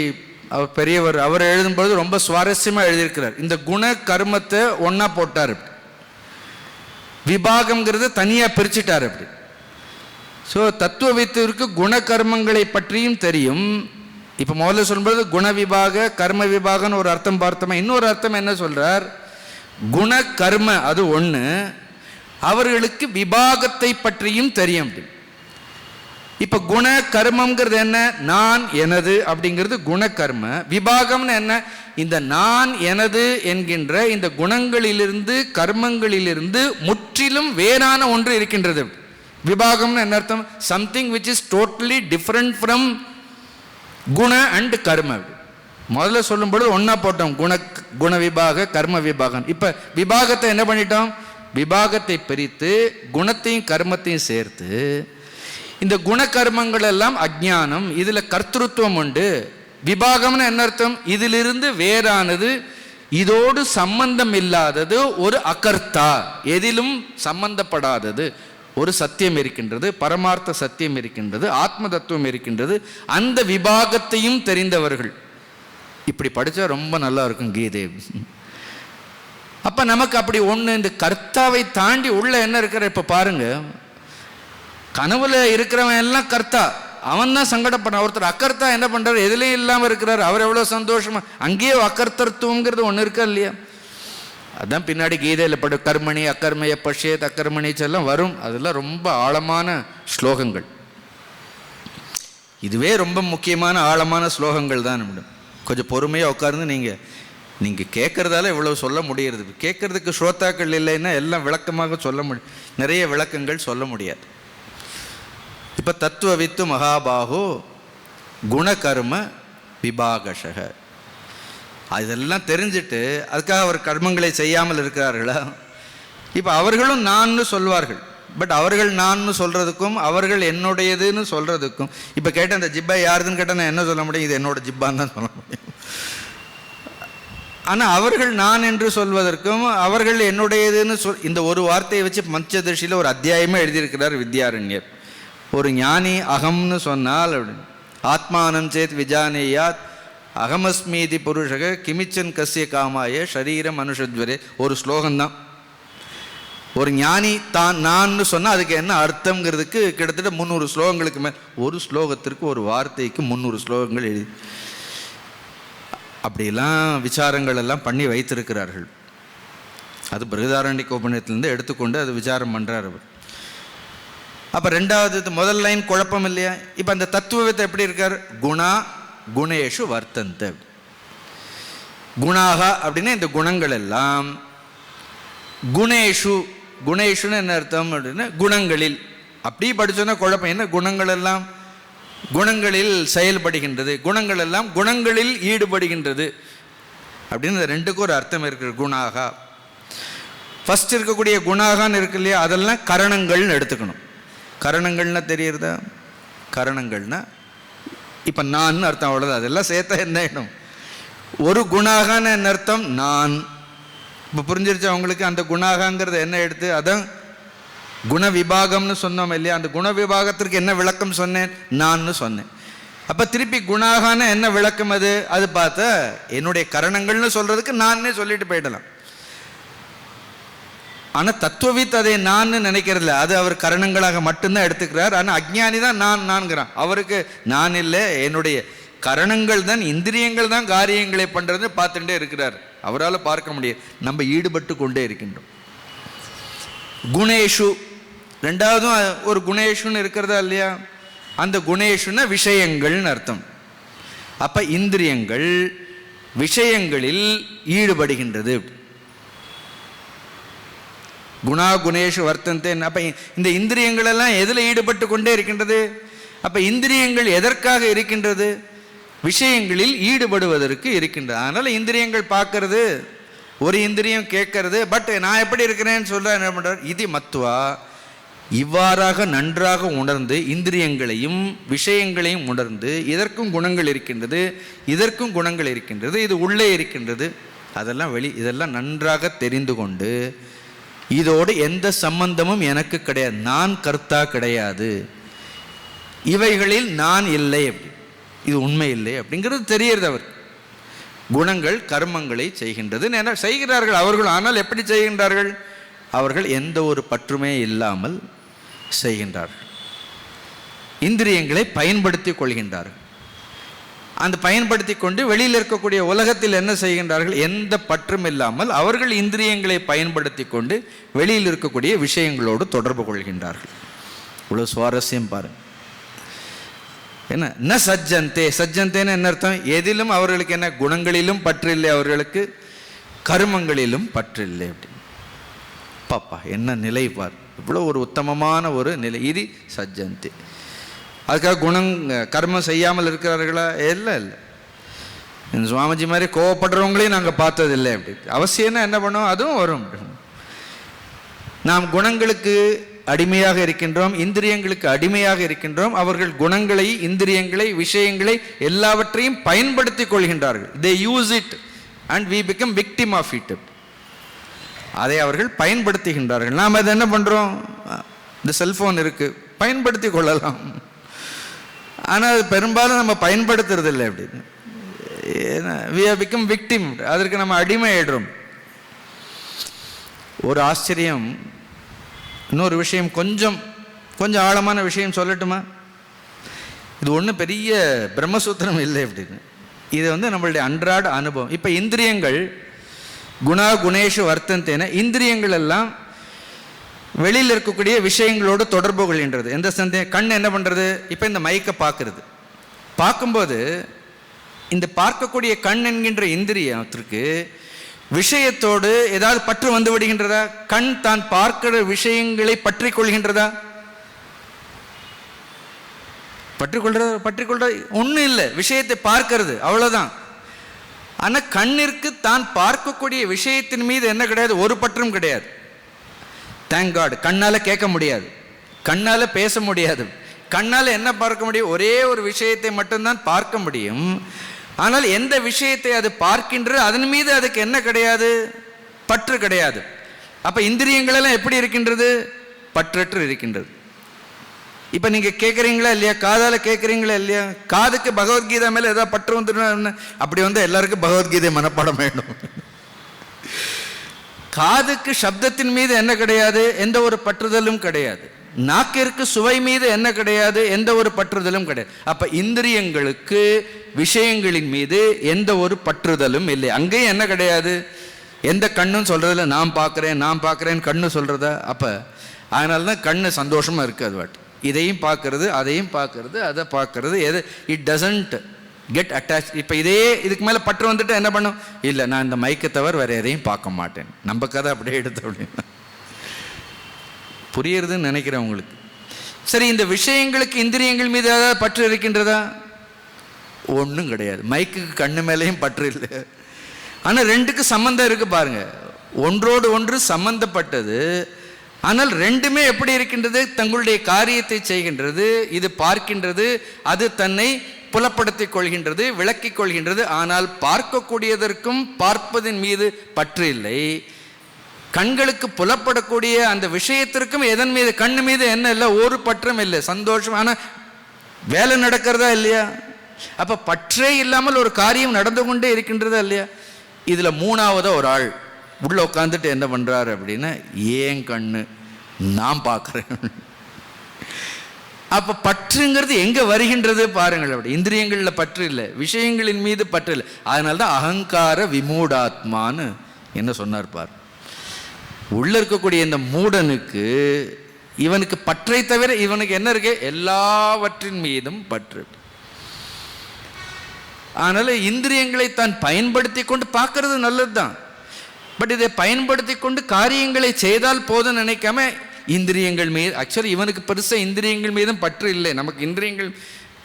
அவர் பெரியவர் அவர் எழுதும்போது ரொம்ப சுவாரஸ்யமாக எழுதியிருக்கிறார். இந்த குண கர்மத்தை ஒன்றா போட்டார், விபாகம்ங்கிறது தனியாக பிரிச்சுட்டார் அப்படி. ஸோ தத்துவவித்திற்கு குண கர்மங்களை பற்றியும் தெரியும். இப்போ முதல்ல சொல்லும்போது குண விபாக கர்ம விபாகன்னு ஒரு அர்த்தம் பார்த்தோமா, இன்னொரு அர்த்தம் என்ன சொல்கிறார்? குண கர்ம அது ஒன்று, அவர்களுக்கு விபாகத்தை பற்றியும் தெரியும் அப்படி. இப்போ குண கர்மங்கிறது என்ன? நான் எனது அப்படிங்கிறது குண கர்ம. விபாகம்னு என்ன? இந்த நான் எனது என்கின்ற இந்த குணங்களிலிருந்து கர்மங்களிலிருந்து முற்றிலும் வேறான ஒன்று இருக்கின்றது. விபாகம்னு என்ன அர்த்தம்? Something which is totally different from குண அண்ட் கர்ம. முதல்ல சொல்லும்போது ஒன்றா போட்டோம், குண விபாக கர்ம விபாகம். இப்போ விபாகத்தை என்ன பண்ணிட்டோம்? விபாகத்தை பிரித்து குணத்தையும் கர்மத்தையும் சேர்த்து இந்த குணகர்மங்கள் எல்லாம் அஜ்ஞானம், இதில் கர்த்திருவம் உண்டு. விபாகம்னு என்ன அர்த்தம்? இதிலிருந்து வேறானது, இதோடு சம்பந்தம் இல்லாதது, ஒரு அகர்த்தா, எதிலும் சம்பந்தப்படாதது ஒரு சத்தியம் இருக்கின்றது, பரமார்த்த சத்தியம் இருக்கின்றது, ஆத்ம தத்துவம் இருக்கின்றது. அந்த விபாகத்தையும் தெரிந்தவர்கள். இப்படி படித்தா ரொம்ப நல்லா இருக்கும் கீதை. அப்போ நமக்கு அப்படி ஒன்று, இந்த கர்த்தாவை தாண்டி உள்ள என்ன இருக்கிற? இப்போ பாருங்க, கனவுல இருக்கிறவன் எல்லாம் கர்த்தா, அவன் தான் சங்கடப்படுறான். ஒருத்தர் அக்கர்த்தா என்ன பண்ணுறாரு? எதுலேயும் இல்லாமல் இருக்கிறார், அவர் எவ்வளோ சந்தோஷமா. அங்கேயே அக்கர்த்தத்துவங்கிறது ஒன்று இருக்கா இல்லையா? அதுதான் பின்னாடி கீதையில் படு கர்மணி அக்கர்மய பஷ்யத் அக்கர்மணி எல்லாம் வரும். அதெல்லாம் ரொம்ப ஆழமான ஸ்லோகங்கள். இதுவே ரொம்ப முக்கியமான ஆழமான ஸ்லோகங்கள் தான். நம்மிடம் கொஞ்சம் பொறுமையாக உட்கார்ந்து நீங்கள் கேட்குறதால இவ்வளோ சொல்ல முடியறது. கேட்குறதுக்கு ஸ்ரோதாக்கள் இல்லைன்னா எல்லாம் விளக்கமாக சொல்ல முடியும், நிறைய விளக்கங்கள் சொல்ல முடியாது. இப்போ தத்துவவித்து மகாபாகோ குணகர்ம விபாகஷக, அதெல்லாம் தெரிஞ்சுட்டு அதுக்காக அவர் கர்மங்களை செய்யாமல் இருக்கிறார்களா? இப்போ அவர்களும் நான்னு சொல்வார்கள். பட் அவர்கள் நான்னு சொல்கிறதுக்கும் அவர்கள் என்னுடையதுன்னு சொல்கிறதுக்கும், இப்போ கேட்டேன் இந்த ஜிப்பா யாருதுன்னு கேட்டால் நான் என்ன சொல்ல முடியும்? இது என்னோட ஜிப்பான்னு தான் சொல்ல முடியும். ஆனால் அவர்கள் நான் என்று சொல்வதற்கும் அவர்கள் என்னுடையதுன்னு இந்த ஒரு வார்த்தையை வச்சு பஞ்சதர்ஷியில் ஒரு அத்தியாயமே எழுதியிருக்கிறார் வித்யாரண்யர். ஒரு ஞானி அகம்னு சொன்னால் அப்படின்னு, ஆத்மானம் சேத் விஜானேயாத் அகமஸ்மீதி புருஷக கிமிச்சன் கசிய காமாய ஷரீரம் மனுஷத்வரே. ஒரு ஸ்லோகம்தான். ஒரு ஞானி தான் நான்னு சொன்னால் அதுக்கு என்ன அர்த்தங்கிறதுக்கு கிட்டத்தட்ட 300 ஸ்லோகங்களுக்கு மேல். ஒரு ஸ்லோகத்திற்கு ஒரு வார்த்தைக்கு 300 ஸ்லோகங்கள் எழுதி அப்படிலாம் விசாரங்கள் எல்லாம் பண்ணி வைத்திருக்கிறார்கள். அது பிருகதாரண்யக உபநிஷத்திலிருந்து எடுத்துக்கொண்டு அது விசாரம் பண்ணுறார் அவர். அப்போ ரெண்டாவது முதல் லைன் குழப்பம் இல்லையா? இப்போ அந்த தத்துவத்தை எப்படி இருக்கார்? குணா குணேஷு வர்த்தந்த. குணாக அப்படின்னா இந்த குணங்கள் எல்லாம், குணேஷு குணேஷுன்னு என்ன அர்த்தம் அப்படின்னா குணங்களில். அப்படி படிச்சோன்னா குழப்பம். என்ன குணங்கள் எல்லாம்? குணங்களில் செயல்படுகின்றது, குணங்கள் எல்லாம் குணங்களில் ஈடுபடுகின்றது அப்படின்னு இந்த ரெண்டுக்கும் ஒரு அர்த்தம் இருக்குது. குணாகா ஃபஸ்ட் இருக்கக்கூடிய குணாகான்னு இருக்கு இல்லையா, அதெல்லாம் கரணங்கள்னு எடுத்துக்கணும். கரணங்கள்னா தெரியுறதா? கரணங்கள்னா இப்போ நான் அர்த்தம், அவ்வளோதான். அதெல்லாம் சேர்த்தா என்ன ஆகிடும்? ஒரு குணாகான்னு என்ன அர்த்தம்? நான். இப்போ புரிஞ்சிருச்சு அவங்களுக்கு? அந்த குணாகாங்கிறது என்ன எடுத்து அதான் குண விபாகம்னு சொன்னோம் இல்லையா? அந்த குண விபாகத்திற்கு என்ன விளக்கம் சொன்னேன்? நான்னு சொன்னேன். அப்போ திருப்பி குணாகான என்ன விளக்கம் அது? அது பார்த்தா என்னுடைய கரணங்கள்னு சொல்கிறதுக்கு நானே சொல்லிட்டு போயிடலாம். ஆனால் தத்துவவித் அதை நான் நினைக்கிறதில்ல, அது அவர் கரணங்களாக மட்டும்தான் எடுத்துக்கிறார். ஆனால் அஜ்ஞானி தான் நான்கிறான். அவருக்கு நான் இல்லை, என்னுடைய கரணங்கள் தான், இந்திரியங்கள் தான் காரியங்களை பண்ணுறது பார்த்துட்டே இருக்கிறார். அவரால் பார்க்க முடியாது, நம்ம ஈடுபட்டு கொண்டே இருக்கின்றோம். குணேஷு, ரெண்டாவதும் ஒரு குணேஷுன்னு இருக்கிறதா இல்லையா? அந்த குணேஷுன்னா விஷயங்கள்னு அர்த்தம். அப்போ இந்திரியங்கள் விஷயங்களில் ஈடுபடுகின்றது. குணா குணேஷு வர்த்தந்தே. அப்போ இந்த இந்திரியங்கள் எல்லாம் எதில் ஈடுபட்டு கொண்டே இருக்கின்றது? அப்போ இந்திரியங்கள் எதற்காக இருக்கின்றது? விஷயங்களில் ஈடுபடுவதற்கு இருக்கின்றது. அதனால் இந்திரியங்கள் பார்க்கறது, ஒரு இந்திரியம் கேட்கறது. பட் நான் எப்படி இருக்கிறேன்னு சொல்ல என்ன பண்ணுறார்? இது மத்துவா, இவ்வாறாக நன்றாக உணர்ந்து இந்திரியங்களையும் விஷயங்களையும் உணர்ந்து, இதற்கும் குணங்கள் இருக்கின்றது, இதற்கும் குணங்கள் இருக்கின்றது, இது உள்ளே இருக்கின்றது, அதெல்லாம் இதெல்லாம் நன்றாக தெரிந்து கொண்டு, இதோடு எந்த சம்பந்தமும் எனக்கு கிடையாது, நான் கர்த்தா கிடையாது, இவைகளில் நான் இல்லை, இது உண்மை இல்லை அப்படிங்கிறது தெரிகிறது. அவர் குணங்கள் கர்மங்களை செய்கின்றது செய்கிறார்கள் அவர்கள். ஆனால் எப்படி செய்கின்றார்கள்? அவர்கள் எந்த ஒரு பற்றுமே இல்லாமல் செய்கின்றார்கள். இந்திரியங்களை பயன்படுத்தி கொள்கின்றார்கள். அந்த பயன்படுத்தி கொண்டு வெளியில் இருக்கக்கூடிய உலகத்தில் என்ன செய்கின்றார்கள்? எந்த பற்றும் இல்லாமல் அவர்கள் இந்திரியங்களை பயன்படுத்தி கொண்டு வெளியில் இருக்கக்கூடிய விஷயங்களோடு தொடர்பு கொள்கின்றார்கள். இவ்வளோ சுவாரஸ்யம் பாருங்க. என்ன ந சஜ்ஜந்தே, சஜ்ஜந்தேன்னு என்ன அர்த்தம்? எதிலும் அவர்களுக்கு என்ன, குணங்களிலும் பற்று இல்லை அவர்களுக்கு, கர்மங்களிலும் பற்று இல்லை. அப்படி பாப்பா என்ன நிலை பார், இவ்வளோ ஒரு உத்தமமான ஒரு நிலை. இது சஜ்ஜந்தே. அதுக்காக கர்மம் செய்யாமல் இருக்கிறார்களா? இல்லை இல்லை. இந்த சுவாமிஜி மாதிரி கோவப்படுறவங்களையும் நாங்கள் பார்த்ததில்லை. அப்படி அவசியம்னா என்ன பண்ணுவோம், அதுவும் வரும். நாம் குணங்களுக்கு அடிமையாக இருக்கின்றோம், இந்திரியங்களுக்கு அடிமையாக இருக்கின்றோம். அவர்கள் குணங்களை, இந்திரியங்களை, விஷயங்களை எல்லாவற்றையும் பயன்படுத்தி கொள்கின்றார்கள். they use it and we become victim of it. அதை அவர்கள் பயன்படுத்துகின்றார்கள். நாம் அதை என்ன பண்ணுறோம்? இந்த செல்ஃபோன் இருக்குது, பயன்படுத்தி கொள்ளலாம். ஆனால் அது பெரும்பாலும் நம்ம பயன்படுத்துறது இல்லை. அப்படின்னு we have become victim. அதற்கு நம்ம அடிமை ஆயிடுறோம். ஒரு ஆச்சரியம், இன்னொரு விஷயம், கொஞ்சம் ஆழமான விஷயம் சொல்லட்டுமா? இது ஒன்றும் பெரிய பிரம்மசூத்திரம் இல்லை. அப்படின்னு இது நம்மளுடைய அன்றாட அனுபவம். இப்போ இந்திரியங்கள் குணா குணேஷு வர்த்தந்தேன, இந்திரியங்கள் எல்லாம் வெளியில் இருக்கக்கூடிய விஷயங்களோடு தொடர்பு கொள்கின்றது. எந்த சந்தேகம்? கண் என்ன பண்ணுறது? இப்போ இந்த மைக்கை பார்க்கறது, பார்க்கும்போது இந்த பார்க்கக்கூடிய கண் என்கின்ற இந்திரியத்திற்கு விஷயத்தோடு ஏதாவது பற்று வந்து விடுகின்றதா? கண் தான் பார்க்கிற விஷயங்களை பற்றி கொள்கின்றதா? பற்றிக்கொள்றது ஒன்றும் இல்லை, விஷயத்தை பார்க்கிறது அவ்வளோதான். ஆனால் கண்ணிற்கு தான் பார்க்கக்கூடிய விஷயத்தின் மீது என்ன கிடையாது? ஒரு பற்றும் கிடையாது. Thank God. கண்ணால் கேட்க முடியாது, கண்ணால் பேச முடியாது, கண்ணால் என்ன பார்க்க முடியும்? ஒரே ஒரு விஷயத்தை மட்டும்தான் பார்க்க முடியும். ஆனால் எந்த விஷயத்தை அது பார்க்கின்ற அதன் மீது அதுக்கு என்ன கிடையாது? பற்று கிடையாது. அப்போ இந்திரியங்கள் எல்லாம் எப்படி இருக்கின்றது? பற்றற்று இருக்கின்றது. இப்போ நீங்கள் கேட்குறீங்களா இல்லையா? காதால் கேட்குறீங்களா இல்லையா? காதுக்கு பகவத்கீதை மேலே ஏதாவது பற்று வந்துடும். அப்படி எல்லாருக்கும் பகவத்கீதை மனப்பாடம் வேணும். காதுக்கு சப்தத்தின் மீது என்ன கிடையாது? எந்த ஒரு பற்றுதலும் கிடையாது. நாக்கிற்கு சுவை மீது என்ன கிடையாது? எந்த ஒரு பற்றுதலும் கிடையாது. அப்ப இந்திரியங்களுக்கு விஷயங்களின் மீது எந்த ஒரு பற்றுதலும் இல்லை. அங்கேயும் என்ன கிடையாது? எந்த கண்ணும் சொல்றதில்ல நான் பார்க்குறேன் கண்ணு சொல்றதா? அப்ப அதனால தான் கண்ணு சந்தோஷமா இருக்கு. அது வாட்டு இதையும் பார்க்கறது, அதையும் பார்க்கறது, அதை பார்க்கறது. எது இட் டசன்ட் கெட் அட்டாச். இப்போ இதுக்கு மேலே பற்று வந்துட்டு என்ன பண்ணும்? இல்லை, நான் இந்த மைக்கை தவிர வேற எதையும் பார்க்க மாட்டேன். நம்ம கதை அப்படியே எடுத்து அப்படின்னா புரியுறதுன்னு நினைக்கிறேன் உங்களுக்கு. சரி, இந்த விஷயங்களுக்கு இந்திரியங்கள் மீது ஏதாவது பற்று இருக்கின்றதா? ஒன்றும் கிடையாது. மைக்குக்கு கண்ணு மேலேயும் பற்று இல்லை. ஆனால் ரெண்டுக்கு சம்பந்தம் இருக்கு பாருங்க. ஒன்றோடு ஒன்று சம்பந்தப்பட்டது. ஆனால் ரெண்டுமே எப்படி இருக்கின்றது? தங்களுடைய காரியத்தை செய்கின்றது. இது பார்க்கின்றது, அது தன்னை புலப்படுத்திக் கொள்கின்றது, விளக்கிக் கொள்கின்றது. ஆனால் பார்க்கக்கூடியதற்கும் பார்ப்பதின் மீது பற்று இல்லை. கண்களுக்கு புலப்படக்கூடிய அந்த விஷயத்திற்கும் எதன் மீது, கண்ணு மீது என்ன இல்லை? ஒரு பற்றும் இல்லை. சந்தோஷம். ஆனால் வேலை நடக்கிறதா இல்லையா? அப்ப பற்றே இல்லாமல் ஒரு காரியம் நடந்து கொண்டே இருக்கின்றதா இல்லையா? இதுல மூணாவதா ஒரு ஆள் உள்ள உட்காந்துட்டு என்ன பண்றாரு அப்படின்னா, ஏன் கண்ணு நான் பார்க்கிறேன். அப்போ பற்றுங்கிறது எங்கே வருகின்றது பாருங்கள். அப்படி இந்திரியங்களில் பற்று இல்லை, விஷயங்களின் மீது பற்று இல்லை. அதனால தான் அகங்கார விமூடாத்மான்னு என்ன சொன்னார் பார். உள்ள இருக்கக்கூடிய இந்த மூடனுக்கு இவனுக்கு பற்றை தவிர இவனுக்கு என்ன இருக்கு? எல்லாவற்றின் மீதும் பற்று. அதனால இந்திரியங்களை தான் பயன்படுத்தி கொண்டு பார்க்கறது நல்லது தான். பட் இதை பயன்படுத்தி கொண்டு காரியங்களை செய்தால் போதும் நினைக்காம இந்திரியங்கள் மீது, ஆக்சுவலி இவனுக்கு பெருசாக இந்திரியங்கள் மீதும் பற்று இல்லை. நமக்கு இந்திரியங்கள்,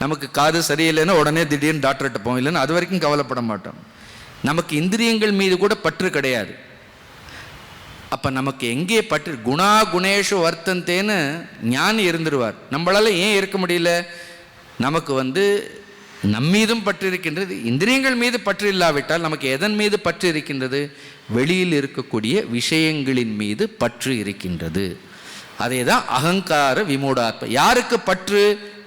நமக்கு காது சரியில்லைன்னா உடனே திடீர்னு டாக்டர்கிட்ட போவோம், இல்லைன்னா அது வரைக்கும் கவலைப்பட மாட்டோம். நமக்கு இந்திரியங்கள் மீது கூட பற்று கிடையாது. அப்போ நமக்கு எங்கே பற்று? குணா குணேஷு வர்த்தந்தேன்னு ஞானி இருந்துருவார். நம்மளால ஏன் இருக்க முடியல? நமக்கு நம்மீதும் பற்று இருக்கின்றது. இந்திரியங்கள் மீது பற்று இல்லாவிட்டால் நமக்கு எதன் மீது பற்று இருக்கின்றது? வெளியில் இருக்கக்கூடிய விஷயங்களின் மீது பற்று இருக்கின்றது. அதே தான் அகங்கார விமூடாத்மா. யாருக்கு பற்று?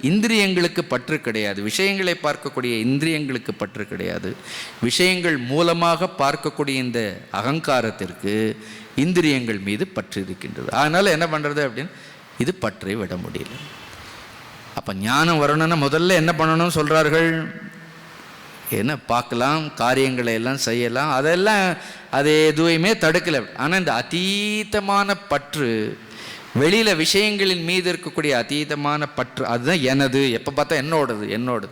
இந்திரியங்களுக்கு பற்று கிடையாது. விஷயங்களை பார்க்கக்கூடிய இந்திரியங்களுக்கு பற்று கிடையாது. விஷயங்கள் மூலமாக பார்க்கக்கூடிய இந்த அகங்காரத்திற்கு இந்திரியங்கள் மீது பற்று இருக்கின்றது. அதனால் என்ன பண்ணுறது அப்படின்னு, இது பற்றை விட முடியல. அப்போ ஞானம் வரணும்னா முதல்ல என்ன பண்ணணும்னு சொல்கிறார்கள்? என்ன பார்க்கலாம், காரியங்களை எல்லாம் செய்யலாம், அதெல்லாம் அது எதுவுமே தடுக்கலை. ஆனால் இந்த அதீதமான பற்று, வெளியில் விஷயங்களின் மீது இருக்கக்கூடிய அதீதமான பற்று, அதுதான் எனது. எப்போ பார்த்தா என்னோடது.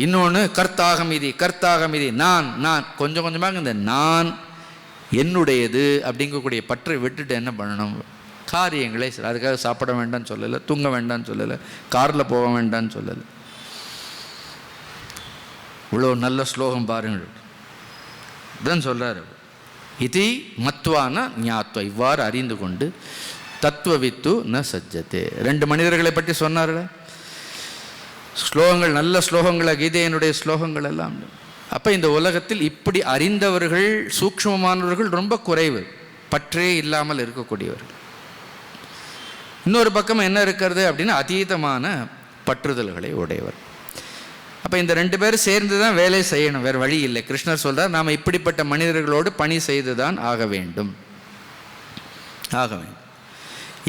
இன்னொன்று கர்த்தாக மீதி நான் கொஞ்சம் கொஞ்சமாக இந்த நான் என்னுடையது அப்படிங்கக்கூடிய பற்றை விட்டுட்டு என்ன பண்ணணும்? காரியங்களே சரி. அதுக்காக சாப்பிட வேண்டாம்னு சொல்லலை, தூங்க வேண்டாம்னு சொல்லலை, காரில் போக வேண்டாம்னு சொல்லலை. இவ்வளோ நல்ல ஸ்லோகம் பாருங்கள். தான் சொல்கிறார், இதி மத்வான ஞாத்வா, இவ்வாறு அறிந்து கொண்டு தத்துவவித்து ந சஜ்ஜத்தே. 2 மனிதர்களை பற்றி சொன்னார்கள் ஸ்லோகங்கள், நல்ல ஸ்லோகங்களை, கீதையினுடைய ஸ்லோகங்கள் எல்லாம். அப்போ இந்த உலகத்தில் இப்படி அறிந்தவர்கள், சூக்ஷ்மமானவர்கள் ரொம்ப குறைவு, பற்றே இல்லாமல் இருக்கக்கூடியவர்கள். இன்னொரு பக்கம் என்ன இருக்கிறது அப்படின்னா அதீதமான பற்றுதல்களை உடையவர். அப்போ இந்த 2 பேரும் சேர்ந்து தான் வேலை செய்யணும், வேறு வழி இல்லை. கிருஷ்ணர் சொல்கிறார், நாம் இப்படிப்பட்ட மனிதர்களோடு பணி செய்து தான் ஆக வேண்டும்.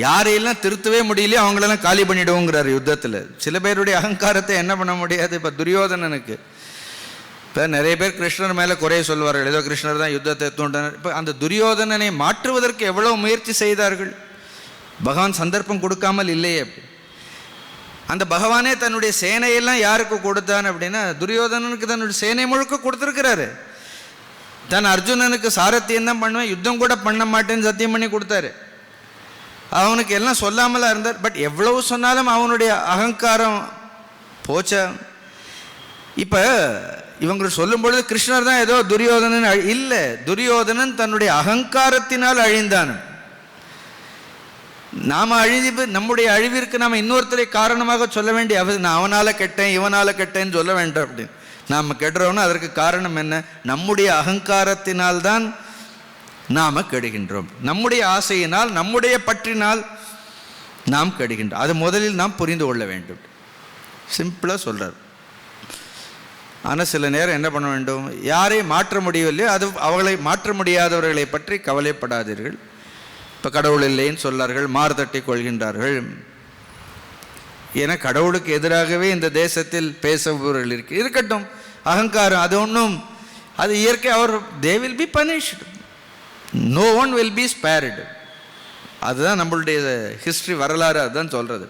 யாரையெல்லாம் திருத்தவே முடியலையோ அவங்களெல்லாம் காலி பண்ணிவிடுவோங்கிறார் யுத்தத்தில். சில பேருடைய அகங்காரத்தை என்ன பண்ண முடியாது. இப்போ துரியோதனனுக்கு, இப்போ நிறைய பேர் கிருஷ்ணர் மேலே குறைய சொல்வார்கள், ஏதோ கிருஷ்ணர் தான் யுத்தத்தை தூண்டினார். இப்போ அந்த துரியோதனனை மாற்றுவதற்கு எவ்வளோ முயற்சி செய்தார்கள், பகவான் சந்தர்ப்பம் கொடுக்காமல் இல்லையே. அந்த பகவானே தன்னுடைய சேனையெல்லாம் யாருக்கு கொடுத்தான் அப்படின்னா துரியோதனனுக்கு தன்னுடைய சேனை முழுக்க கொடுத்துருக்கிறாரு. தன் அர்ஜுனனுக்கு சாரத்தியம் தான் பண்ணுவேன், யுத்தம் கூட பண்ண மாட்டேன்னு சத்தியம் பண்ணி கொடுத்தாரு. அவனுக்கு எல்லாம் சொல்லாமலாம் இருந்தார். பட் எவ்வளவு சொன்னாலும் அவனுடைய அகங்காரம் போச்சா? இப்போ இவங்க சொல்லும் பொழுது கிருஷ்ணர் தான் ஏதோ துரியோதனன் இல்லை, துரியோதனன் தன்னுடைய அகங்காரத்தினால் அழிந்தான். நாம் நம்முடைய அழிவிற்கு நாம் இன்னொருத்தரை காரணமாக சொல்ல வேண்டிய அவசியம், நான் அவனால் கெட்டேன் இவனால் கெட்டேன்னு சொல்ல வேண்டாம். அப்படின்னு நாம் கெடுறோம்னா அதற்கு காரணம் என்ன? நம்முடைய அகங்காரத்தினால்தான் நாம் கெடுகின்றோம். நம்முடைய ஆசையினால், நம்முடைய பற்றினால் நாம் கெடுகின்றோம். அது முதலில் நாம் புரிந்து கொள்ள வேண்டும். சிம்பிளாக சொல்கிறார். ஆனால் சில நேரம் என்ன பண்ண வேண்டும்? யாரை மாற்ற முடியவில்லையோ அது அவர்களை மாற்ற முடியாதவர்களை பற்றி கவலைப்படாதீர்கள். இப்போ கடவுள் இல்லைன்னு சொல்லார்கள், மாறுதட்டி கொள்கின்றார்கள். ஏன்னா கடவுளுக்கு எதிராகவே இந்த தேசத்தில் பேசுபவர்கள் இருக்கட்டும், அகங்காரம் அது ஒன்றும், அது இயற்கை. அவர் they will be punished, no one will be spared. அதுதான் நம்மளுடைய ஹிஸ்ட்ரி, வரலாறு அதுதான் சொல்கிறது.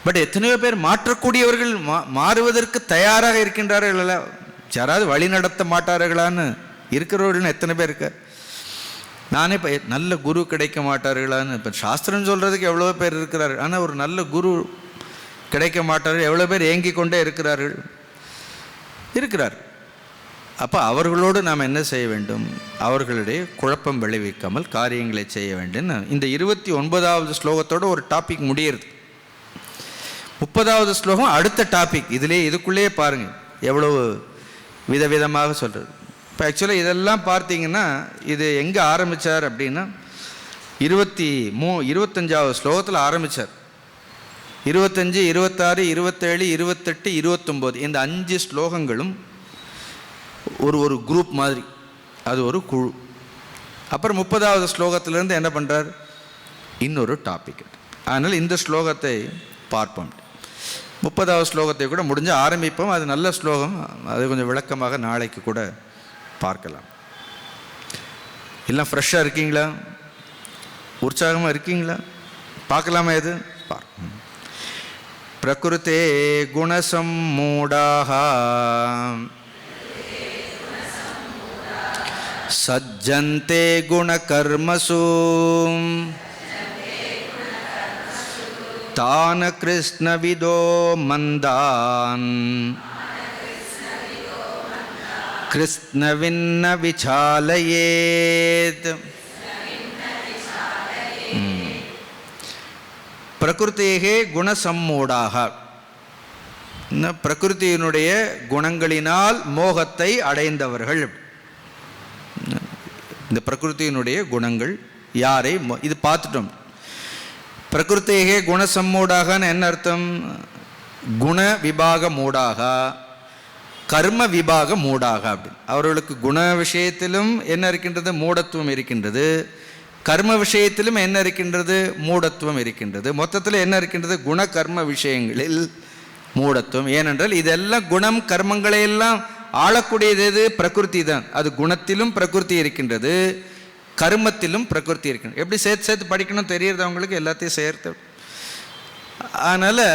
பட் எத்தனையோ பேர் மாற்றக்கூடியவர்கள், மாறுவதற்கு தயாராக இருக்கின்றார்கள். யாராவது வழி நடத்த மாட்டார்களான்னு இருக்கிறவர்கள் எத்தனை பேர் இருக்க? நானே இப்போ நல்ல குரு கிடைக்க மாட்டார்களான்னு, இப்போ சாஸ்திரம் சொல்கிறதுக்கு எவ்வளோ பேர் இருக்கிறார்கள், ஆனால் ஒரு நல்ல குரு கிடைக்க மாட்டார்கள். எவ்வளோ பேர் ஏங்கி கொண்டே இருக்கிறார்கள். அப்போ அவர்களோடு நாம் என்ன செய்ய வேண்டும்? அவர்களுடைய குழப்பம் விளைவிக்காமல் காரியங்களை செய்ய வேண்டும். இந்த 29வது ஸ்லோகத்தோடு ஒரு டாபிக் முடியிறது. 30வது ஸ்லோகம் அடுத்த டாபிக். இதுக்குள்ளேயே பாருங்கள் எவ்வளவு விதவிதமாக சொல்கிறது. இப்போ ஆக்சுவலாக இதெல்லாம் பார்த்தீங்கன்னா இது எங்கே ஆரம்பித்தார் அப்படின்னா 25வது ஸ்லோகத்தில் ஆரம்பித்தார். 25, 26, 27, 28, 29 இந்த 5 ஸ்லோகங்களும் ஒரு குரூப் மாதிரி, அது ஒரு குழு. அப்புறம் 30வது ஸ்லோகத்திலேருந்து என்ன பண்ணுறார்? இன்னொரு டாபிக். அதனால் இந்த ஸ்லோகத்தை பார்ப்போம். 30வது ஸ்லோகத்தை கூட முடிஞ்சு ஆரம்பிப்போம். அது நல்ல ஸ்லோகம், அது கொஞ்சம் விளக்கமாக நாளைக்கு கூட பார்க்கலாம். எல்லாம் ஃப்ரெஷ்ஷாக இருக்கீங்களா? உற்சாகமாக இருக்கீங்களா? பார்க்கலாமா? எது பிரகிருதே குணசம்மூடாஹ சஜ்ஜந்தே குணகர்மசு தான் கிருஷ்ணவிதோ மந்தான் கிருஷ்ணவின்ன விசாலயேத். பிரகிருத்தேகே குணசம்மூடாக, பிரகிருத்தியினுடைய குணங்களினால் மோகத்தை அடைந்தவர்கள். இந்த பிரகிருத்தியினுடைய குணங்கள் யாரை, இது பார்த்துட்டோம். பிரகிருத்தேகே குணசம்மூடாகன்னு என்ன அர்த்தம்? குண விபாக மூடாக, கர்ம விபாக மூடாக. அப்படி அவர்களுக்கு குண விஷயத்திலும் என்ன இருக்கின்றது? மூடத்துவம் இருக்கின்றது. கர்ம விஷயத்திலும் என்ன இருக்கின்றது? மூடத்துவம் இருக்கின்றது. மொத்தத்தில் என்ன இருக்கின்றது? குண கர்ம விஷயங்களில் மூடத்துவம். ஏனென்றால் இதெல்லாம் குணம் கர்மங்களையெல்லாம் ஆளக்கூடியது எது? பிரகிருதி தான். அது குணத்திலும் பிரகிருதி இருக்கின்றது, கர்மத்திலும் பிரகிருதி இருக்கின்றது. எப்படி சேர்த்து சேர்த்து படிக்கணும் தெரியுறது அவங்களுக்கு, எல்லாத்தையும் சேர்த்து. அதனால்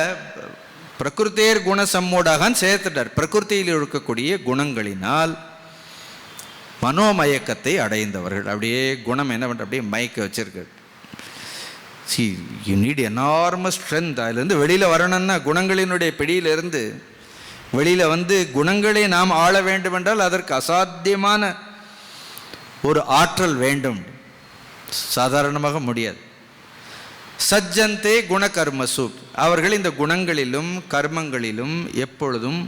பிரகிருத்தேர் குண சம்மூடாகன்னு சேர்த்துட்டார். பிரகிருத்தியில் இருக்கக்கூடிய குணங்களினால் மனோமயக்கத்தை அடைந்தவர்கள். அப்படியே குணம் என்ன பண்ணுற, அப்படியே மயக்க வச்சிருக்கு. You need enormous strength. அதுலேருந்து வெளியில் வரணும்னா, குணங்களினுடைய பிடியிலிருந்து வெளியில் வந்து குணங்களை நாம் ஆள வேண்டும் என்றால் அதற்கு அசாத்தியமான ஒரு ஆற்றல் வேண்டும். சாதாரணமாக முடியாது. சஜ்ஜந்தே குணகர்மசு, அவர்கள் இந்த குணங்களிலும் கர்மங்களிலும் எப்பொழுதும்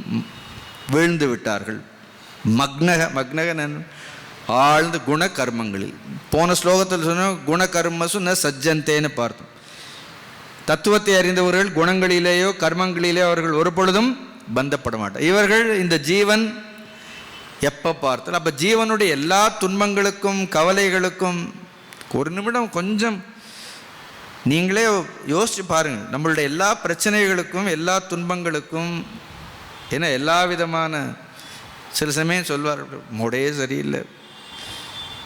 வீழ்ந்து விட்டார்கள். மக்னக ஆழ்ந்து குண கர்மங்களில். போன ஸ்லோகத்தில் சொன்ன குணகர்மசு ந சஜ்ஜந்தேன்னு பார்த்தோம். தத்துவத்தை அறிந்தவர்கள் குணங்களிலேயோ கர்மங்களிலேயோ அவர்கள் ஒரு பொழுதும் பந்தப்பட மாட்டார். இவர்கள் இந்த ஜீவன் எப்போ பார்த்தாலும், அப்போ ஜீவனுடைய எல்லா துன்பங்களுக்கும் கவலைகளுக்கும் ஒரு நிமிடம் கொஞ்சம் நீங்களே யோசிச்சு பாருங்கள். நம்மளுடைய எல்லா பிரச்சனைகளுக்கும் எல்லா துன்பங்களுக்கும் ஏன்னா எல்லா விதமான, சில சமயம் சொல்வார் மூடே சரியில்லை,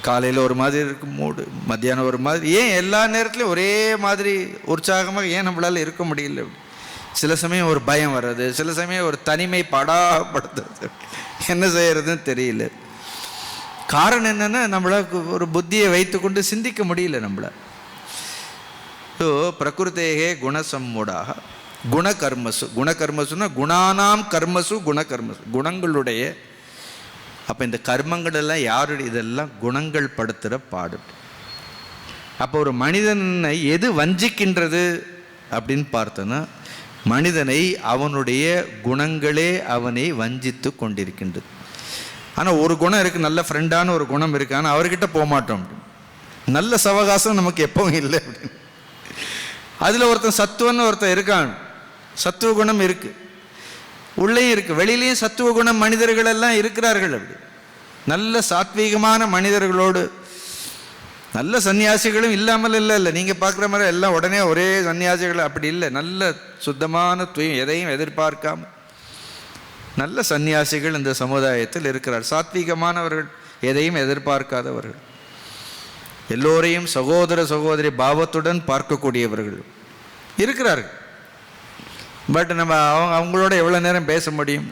காலையில் ஒரு மாதிரி இருக்கும் மூடு, மத்தியானம் ஒரு மாதிரி, ஏன் எல்லா நேரத்துலையும் ஒரே மாதிரி உற்சாகமாக ஏன் நம்மளால் இருக்க முடியல? சில சமயம் ஒரு பயம் வர்றது, சில சமயம் ஒரு தனிமை படாப்படுத்துறது, என்ன செய்யறதுன்னு தெரியல. காரணம் என்னென்னா நம்மளுக்கு ஒரு புத்தியை வைத்துக்கொண்டு சிந்திக்க முடியல நம்மள. ஸோ பிரகிருத்தேகே குணசம்மூடாக குணகர்மசு. குணகர்மசுன்னா குணானாம் கர்மசு குணகர்மசு, குணங்களுடைய. அப்போ இந்த கர்மங்கள் எல்லாம் யாருடைய? இதெல்லாம் குணங்கள் படுத்துகிற பாடு. அப்போ ஒரு மனிதனை எது வஞ்சிக்கின்றது அப்படின்னு பார்த்தோன்னா, மனிதனை அவனுடைய குணங்களே அவனை வஞ்சித்து கொண்டிருக்கின்றது. ஆனால் ஒரு குணம் இருக்குது, நல்ல ஃப்ரெண்டான ஒரு குணம் இருக்குது, ஆனால் அவர்கிட்ட போக மாட்டோம். நல்ல சவகாசம் நமக்கு எப்பவும் இல்லை அப்படின்னு. அதில் ஒருத்தன் சத்துவன்னு ஒருத்தன் இருக்கான், சத்துவ குணம் இருக்குது, உள்ளேயும் இருக்குது, வெளியிலையும் சத்துவ குணம் மனிதர்கள் எல்லாம் இருக்கிறார்கள். அப்படி நல்ல சாத்வீகமான மனிதர்களோடு, நல்ல சன்னியாசிகளும் இல்லாமல் இல்லை. நீங்கள் பார்க்குற மாதிரி எல்லாம் உடனே ஒரே சன்னியாசிகள் அப்படி இல்லை. நல்ல சுத்தமான எதையும் எதிர்பார்க்காம நல்ல சன்னியாசிகள் இந்த சமுதாயத்தில் இருக்கிறார். சாத்வீகமானவர்கள், எதையும் எதிர்பார்க்காதவர்கள், எல்லோரையும் சகோதர சகோதரி பாவத்துடன் பார்க்கக்கூடியவர்கள் இருக்கிறார்கள். பட் நம்ம அவங்களோட எவ்வளோ நேரம் பேச முடியும்?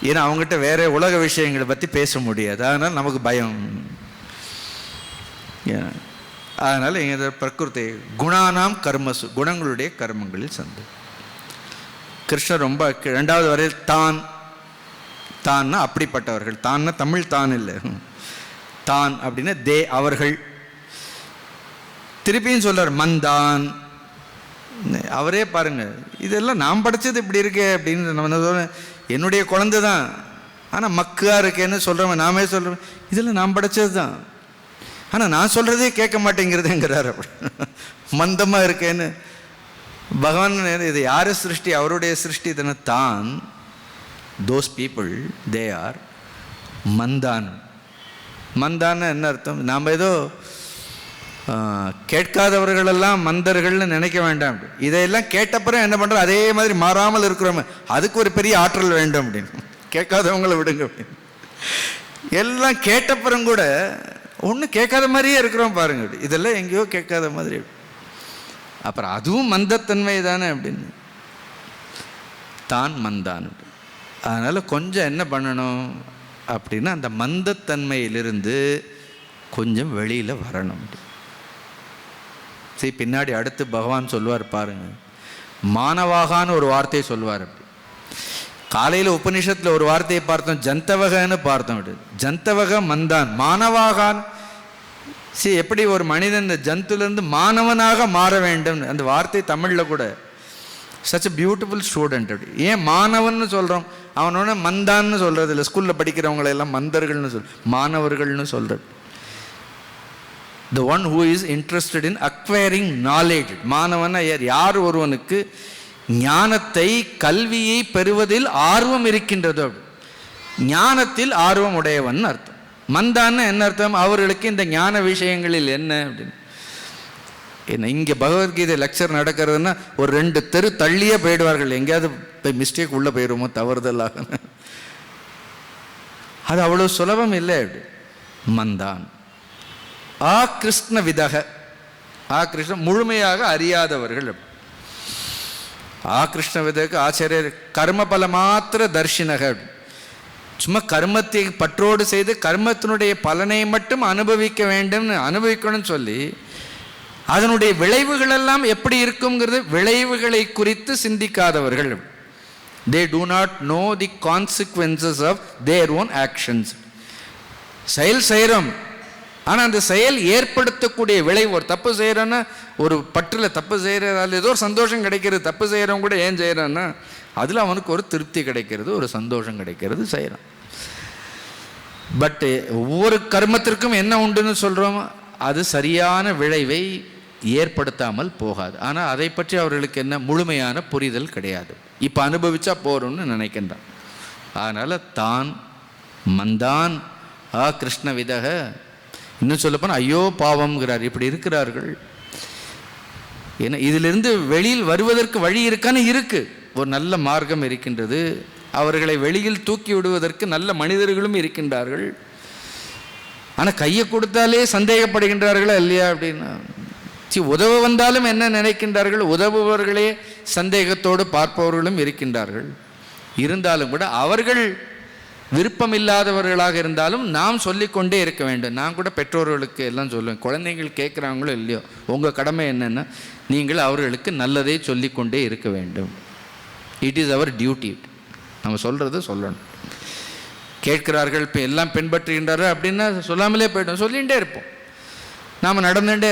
ஏன்னா அவங்ககிட்ட வேற உலக விஷயங்களை பற்றி பேச முடியாது. அதனால் நமக்கு பயம். அதனால் எங்க பிரகிருதி குணானாம் கர்மசு, குணங்களுடைய கர்மங்களில் சந்து. கிருஷ்ணர் ரொம்ப 2வது வரையில் தான், தான்னா அப்படிப்பட்டவர்கள். தான்னா தமிழ் தான் இல்லை, தான் அப்படின்னா தே, அவர்கள். திருப்பியும் சொல்றார் மந்தான். அவரே பாருங்க, இதெல்லாம் நாம் படைச்சது இப்படி இருக்கே அப்படின்னு நம்ம சொல்ல, என்னுடைய குழந்தை தான் ஆனால் மக்கா இருக்கேன்னு சொல்கிறவன், நாமே சொல்கிறோம் இதெல்லாம் நாம் படைச்சது தான், ஆனால் நான் சொல்கிறதே கேட்க மாட்டேங்கிறதுங்கிறார். அப்படி மந்தமாக இருக்கேன்னு பகவான். இது யார் சிருஷ்டி? அவருடைய சிருஷ்டி தானே தான். தோஸ் பீப்புள் தே ஆர் மந்தான். மந்தான்னு என்ன அர்த்தம்? நாம் ஏதோ கேட்காதவர்களெல்லாம் மந்தர்கள்னு நினைக்க வேண்டாம். இதையெல்லாம் கேட்டப்புறம் என்ன பண்ணுறோம், அதே மாதிரி மாறாமல் இருக்கிறோம், அதுக்கு ஒரு பெரிய ஆற்றல் வேண்டும் அப்படின்னு. கேட்காதவங்களை விடுங்க அப்படின்னு. எல்லாம் கேட்டப்புறம் கூட ஒன்றும் கேட்காத மாதிரியே இருக்கிறோம் பாருங்க. இதெல்லாம் எங்கேயோ கேட்காத மாதிரி. அப்புறம் அதுவும் மந்தத்தன்மை தானே அப்படின்னு தான் மந்தான். அதனால் கொஞ்சம் என்ன பண்ணணும் அப்படின்னா, அந்த மந்தத்தன்மையிலிருந்து கொஞ்சம் வெளியில் வரணும். சரி, பின்னாடி அடுத்து பகவான் சொல்லுவார் பாருங்க, மானவாகான்னு ஒரு வார்த்தையை சொல்லுவார். காலையில் உபநிஷத்தில் ஒரு வார்த்தையை பார்த்தோம், ஜந்தவகன்னு பார்த்தோம். ஜந்தவக மந்தான், மானவாகான். சரி, எப்படி ஒரு மனிதன் இந்த ஜந்துலேருந்து மாணவனாக மாற வேண்டும், அந்த வார்த்தை தமிழில் கூட சச் அ பியூட்டிஃபுல் ஸ்டூடெண்ட். அப்படி ஏன் மாணவன்னு சொல்கிறோம், அவனோட மந்தான்னு சொல்கிறது இல்லை. ஸ்கூலில் படிக்கிறவங்களெல்லாம் மந்தர்கள்னு மாணவர்கள்னு சொல்கிறது. The one who is interested in acquiring knowledge. மாணவன் யார் ஒருவனுக்கு ஞானத்தை, கல்வியை பெறுவதில் ஆர்வம் இருக்கின்றதோ, ஞானத்தில் ஆர்வம் உடையவன் அர்த்தம். மந்தான்னு என்ன அர்த்தம், அவர்களுக்கு இந்த ஞான விஷயங்களில் என்ன அப்படின்னு. என்ன இங்கே பகவத்கீதை லெக்சர் நடக்கிறதுனா ஒரு 2 தெரு தள்ளியே போயிடுவார்கள், எங்கேயாவது போய் மிஸ்டேக் உள்ளே போயிடுமோ தவறுதலாக. அது அவ்வளோ சுலபம் இல்லை. மந்தான் ஆ கிருஷ்ண விதக, ஆ கிருஷ்ண முழுமையாக அறியாதவர்கள். ஆ கிருஷ்ண விதக்கு ஆச்சாரியர் கர்மபல மாத்திர தர்ஷினக, சும்மா கர்மத்தை பற்றோடு செய்து கர்மத்தினுடைய பலனை மட்டும் அனுபவிக்க வேண்டும், அனுபவிக்கணும்னு சொல்லி அதனுடைய விளைவுகள் எல்லாம் எப்படி இருக்குங்கிறது விளைவுகளை குறித்து சிந்திக்காதவர்கள். They do not know the consequences of their own actions. செயல் செய்கிறோம், ஆனால் அந்த செயல் ஏற்படுத்தக்கூடிய விளைவு. ஒரு தப்பு செய்கிறோன்னா, ஒரு பற்றில் தப்பு செய்கிறதால ஏதோ ஒரு சந்தோஷம் கிடைக்கிறது. தப்பு செய்கிறவங்க கூட ஏன் செய்கிறான்னா அதில் அவனுக்கு ஒரு திருப்தி கிடைக்கிறது, ஒரு சந்தோஷம் கிடைக்கிறது, செய்கிறான். பட்டு ஒவ்வொரு கர்மத்திற்கும் என்ன உண்டுன்னு சொல்கிறோம், அது சரியான விளைவை ஏற்படுத்தாமல் போகாது. ஆனால் அதை பற்றி அவர்களுக்கு என்ன முழுமையான புரிதல் கிடையாது. இப்போ அனுபவிச்சா போகிறோம்னு நினைக்கின்றான். அதனால் தான் மந்தான் ஆ கிருஷ்ண விதக. இன்னும் சொல்லப்போனால் ஐயோ பாவம்ங்கிறார். இப்படி இருக்கிறார்கள். ஏன்னா இதிலிருந்து வெளியில் வருவதற்கு வழி இருக்கான்னு இருக்கு, ஒரு நல்ல மார்க்கம் இருக்கின்றது. அவர்களை வெளியில் தூக்கி விடுவதற்கு நல்ல மனிதர்களும் இருக்கின்றார்கள். ஆனால் கையை கொடுத்தாலே சந்தேகப்படுகின்றார்களா இல்லையா அப்படின்னா, உதவ வந்தாலும் என்ன நினைக்கின்றார்கள், உதவுபவர்களே சந்தேகத்தோடு பார்ப்பவர்களும் இருக்கின்றார்கள். இருந்தாலும் கூட அவர்கள் விருப்பமில்லாதவர்களாக இருந்தாலும் நாம் சொல்லிக்கொண்டே இருக்க வேண்டும். நான் கூட பெற்றோர்களுக்கு எல்லாம் சொல்லுவேன், குழந்தைகள் கேட்குறாங்களோ இல்லையோ, உங்கள் கடமை என்னென்னா நீங்கள் அவர்களுக்கு நல்லதே சொல்லிக்கொண்டே இருக்க வேண்டும். It is our duty. நம்ம சொல்கிறத சொல்லணும். கேட்கிறார்கள், இப்போ எல்லாம் பின்பற்றுகின்றார்கள் அப்படின்னா சொல்லாமலே போய்ட்டோம், சொல்லிகிட்டே இருப்போம். நாம் நடந்துகிட்டே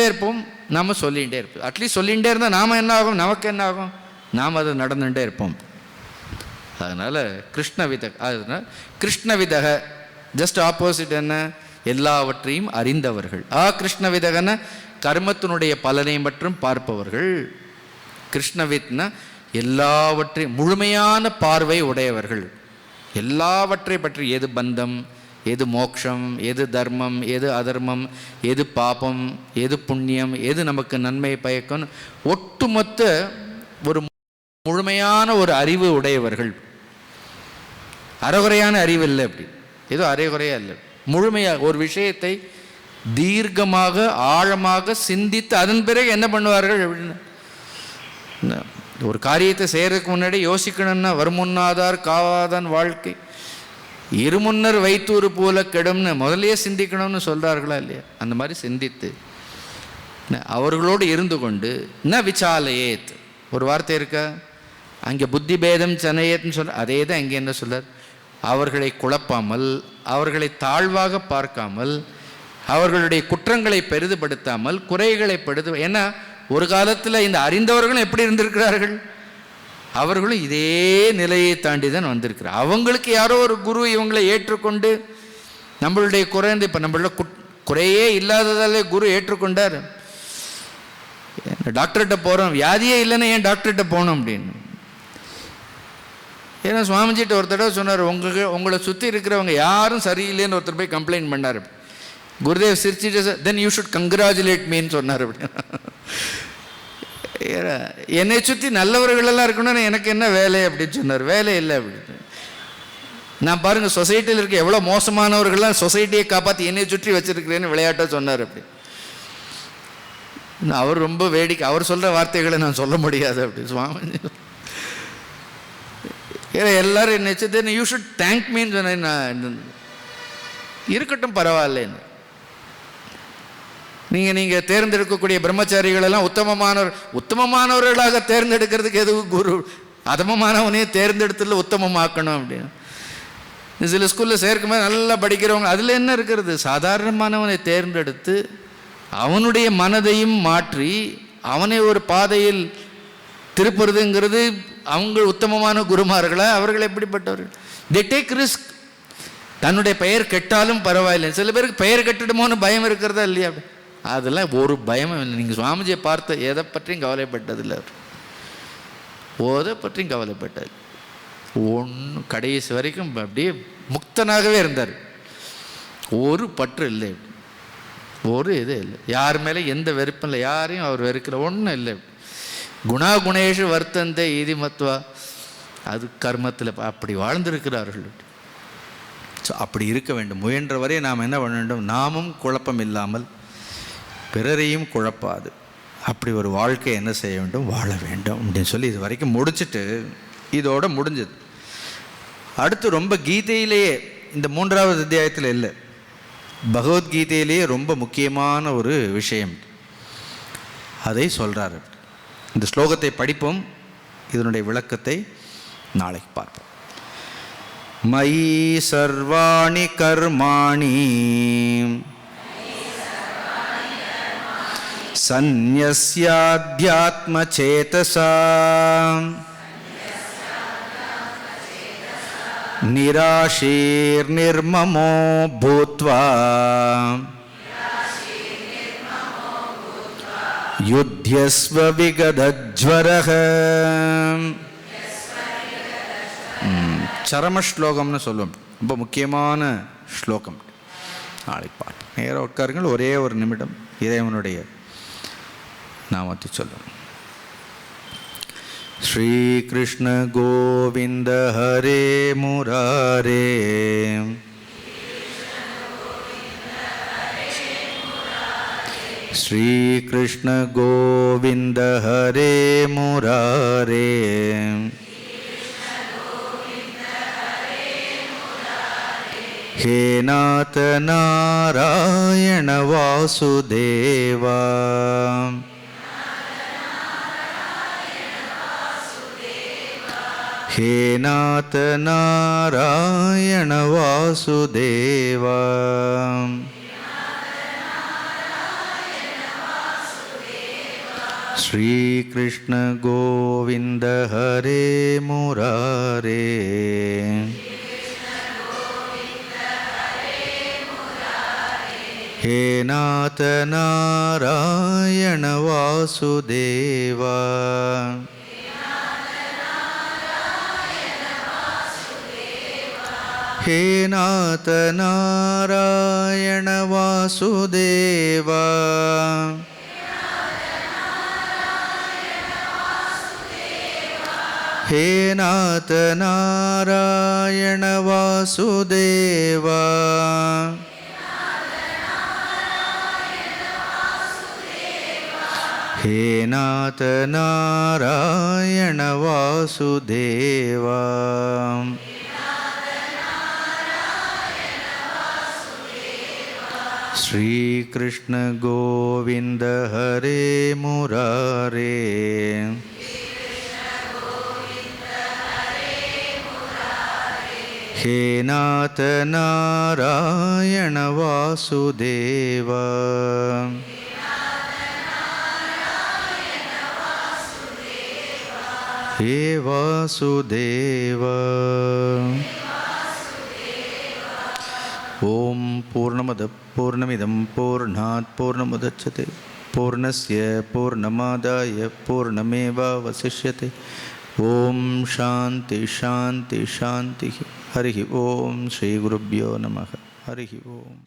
இருப்போம், நாம் சொல்லிகிட்டே இருப்போம். அட்லீஸ்ட் சொல்லிகிட்டே இருந்தால் நாம் என்ன ஆகும், நமக்கு என்ன ஆகும், நாம் அதை நடந்துகிட்டே இருப்போம். அதனால் அதனால் கிருஷ்ண விதக ஜஸ்ட் ஆப்போசிட் என்ன, எல்லாவற்றையும் அறிந்தவர்கள். கிருஷ்ணவிதகன கர்மத்தினுடைய பலனை மற்றும் பார்ப்பவர்கள். கிருஷ்ணவித்னா எல்லாவற்றையும் முழுமையான பார்வை உடையவர்கள். எல்லாவற்றை பற்றி, எது பந்தம், எது மோட்சம், எது தர்மம், எது அதர்மம், எது பாபம், எது புண்ணியம், எது நமக்கு நன்மை பயக்கும், ஒட்டுமொத்த ஒரு முழுமையான ஒரு அறிவு உடையவர்கள். அரைகுறையான அறிவு இல்லை, அப்படி ஏதோ அரைகுறையாக இல்லை, முழுமையாக ஒரு விஷயத்தை தீர்க்கமாக ஆழமாக சிந்தித்து அதன் பிறகு என்ன பண்ணுவார்கள் அப்படின்னு. ஒரு காரியத்தை செய்கிறதுக்கு முன்னாடி யோசிக்கணும்னா, வருமுன்னாதார் காவாதான் வாழ்க்கை, இருமுன்னர் வைத்தூறு போல கெடும்னு முதலையே சிந்திக்கணும்னு சொல்கிறார்களா இல்லையா? அந்த மாதிரி சிந்தித்து அவர்களோடு இருந்து கொண்டு விசாலையேத் ஒரு வார்த்தை இருக்கா அங்கே, புத்தி பேதம் சனையேத்னு சொல்ல, அதே தான் அங்கே என்ன சொல்றார், அவர்களை குழப்பாமல், அவர்களை தாழ்வாக பார்க்காமல், அவர்களுடைய குற்றங்களை பெரிதுபடுத்தாமல், குறைகளை ஏன்னா ஒரு காலத்தில் இந்த அறிந்தவர்களும் எப்படி இருந்திருக்கிறார்கள், அவர்களும் இதே நிலையை தாண்டி தான் வந்திருக்கிறார். அவங்களுக்கு யாரோ ஒரு குரு இவங்களை ஏற்றுக்கொண்டு நம்மளுடைய குறைந்து, இப்போ நம்மள குறையே இல்லாததாலே குரு ஏற்றுக்கொண்டார். டாக்டர்கிட்ட போகிறோம், வியாதியே இல்லைன்னா ஏன் டாக்டர்கிட்ட போகணும் அப்படின்னு. ஏன்னா சுவாமிஜிட்ட ஒரு தடவை சொன்னார், உங்களை சுற்றி இருக்கிறவங்க யாரும் சரியில்லைன்னு ஒருத்தர் போய் கம்ப்ளைண்ட் பண்ணார். குருதேவ் சிரிச்சிட்டு தென் யூ ஷுட் கங்க்ராச்சுலேட் மீன்னு சொன்னார். அப்படி என்னை சுற்றி நல்லவர்களெல்லாம் இருக்கணும்னு எனக்கு என்ன வேலை அப்படின்னு சொன்னார். வேலை இல்லை அப்படின்னு. நான் பாருங்கள் சொசைட்டியில் இருக்க எவ்வளோ மோசமானவர்கள்லாம் சொசைட்டியை காப்பாற்றி என்னை சுற்றி வச்சுருக்கிறேன்னு விளையாட்டாக சொன்னார். அப்படி அவர் ரொம்ப வேடிக்கை, அவர் சொல்கிற வார்த்தைகளை நான் சொல்ல முடியாது அப்படி சுவாமி. எல்லாரும் என்ன தென் யூ ஷுட் தேங்க் மீன்னு சொன்னேன். நான் இருக்கட்டும் பரவாயில்லைன்னு. நீங்கள் தேர்ந்தெடுக்கக்கூடிய பிரம்மச்சாரிகளெல்லாம் உத்தமமானவர்களாக தேர்ந்தெடுக்கிறதுக்கு எதுவும் குரு அதமமானவனே தேர்ந்தெடுத்துல உத்தமமாக்கணும் அப்படின்னு. சில ஸ்கூலில் சேர்க்கும்போது நல்லா படிக்கிறவங்க அதில் என்ன இருக்கிறது, சாதாரணமானவனை தேர்ந்தெடுத்து அவனுடைய மனதையும் மாற்றி அவனை ஒரு பாதையில் திருப்புறதுங்கிறது அவங்க உத்தமமான குருமார்களா? அவர்கள் எப்படிப்பட்டவர்கள்? They take risk. தன்னுடைய பெயர் கெட்டாலும் பரவாயில்லை. சில பேருக்கு பெயர் கெட்டுடுமோன்னு பயம் இருக்கிறதா இல்லையா? அதெல்லாம் ஒரு பயமும் இல்லை. நீங்கள் சுவாமிஜியை பார்த்த எதை பற்றியும் கவலைப்பட்டதில்லை. எதை பற்றியும் கவலைப்பட்டது ஒன்று. கடைசி வரைக்கும் அப்படியே முக்தனாகவே இருந்தார். ஒரு பற்று இல்லை, ஒரு இது இல்லை, யார் மேலே எந்த வெறுப்பும் இல்லை, யாரையும் அவர் வெறுக்கல, ஒன்றும் இல்லை. குணா குணேஷு வர்த்தந்தை ஈதி மத்வா, அது கர்மத்தில் அப்படி வாழ்ந்திருக்கிறார்கள். ஸோ அப்படி இருக்க வேண்டும். முயன்ற வரை நாம் என்ன பண்ண வேண்டும், நாமும் குழப்பம் இல்லாமல் பிறரையும் குழப்பாது அப்படி ஒரு வாழ்க்கை என்ன செய்ய வேண்டும், வாழ வேண்டும் அப்படின்னு சொல்லி இது வரைக்கும் முடிச்சுட்டு இதோட முடிஞ்சது. அடுத்து ரொம்ப கீதையிலேயே இந்த 3வது அத்தியாயத்தில் இல்லை, பகவத்கீதையிலேயே ரொம்ப முக்கியமான ஒரு விஷயம் அதை சொல்கிறார். இந்த ஸ்லோகத்தை படிப்போம், இதனுடைய விளக்கத்தை நாளைக்கு பார்ப்போம். மயி சர்வாணி கர்மாணி சந்நியஸ்யாத்யாத்ம சேதசா நிராஷீர் நிர்மமோ பூத்வா யுத்யஸ்வ விகதஜ்வரஹ. சரம ஸ்லோகம்னு சொல்லுவோம், ரொம்ப முக்கியமான ஸ்லோகம். நாளைக்கு பார்ப்போம். நேராக உட்காருங்கள், ஒரே ஒரு நிமிடம் இறைவனுடைய நாமத்தை சொல்லும். ஸ்ரீ கிருஷ்ண கோவிந்த ஹரே முராரே, ஸ்ரீ கிருஷ்ண கோவிந்த ஹரே முராரே, ஹே நாத நாராயண வாசுதேவா, ஹே நாத நாராயண வாசுதேவா, ஸ்ரீ கிருஷ்ண கோவிந்த ஹரே முராரே, ஹே நாத நாராயண வாசுதேவா, ஹே நாத நாராயண வாசுதேவா, ஹே நாத நாராயண வாசுதேவா, ஹே நாத நாராயண வாசுதேவா, ஸ்ரீ கிருஷ்ண கோவிந்த ஹரே முராரே, ஹே நாத நாராயண வாசுதேவா, ஹே வாசுதேவா. ஓம் பூர்ணமத பூர்ணமிதம் பூர்ணாத் பூர்ணமுதச்யதே பூர்ணஸ்ய பூர்ணமாதாய பூர்ணமேவாவசிஷ்யதே. ஓம் சாந்தி சாந்தி சாந்தி. ஹரி ஓம். ஸ்ரீ குருப்யோ நமः. ஹரி ஓம்.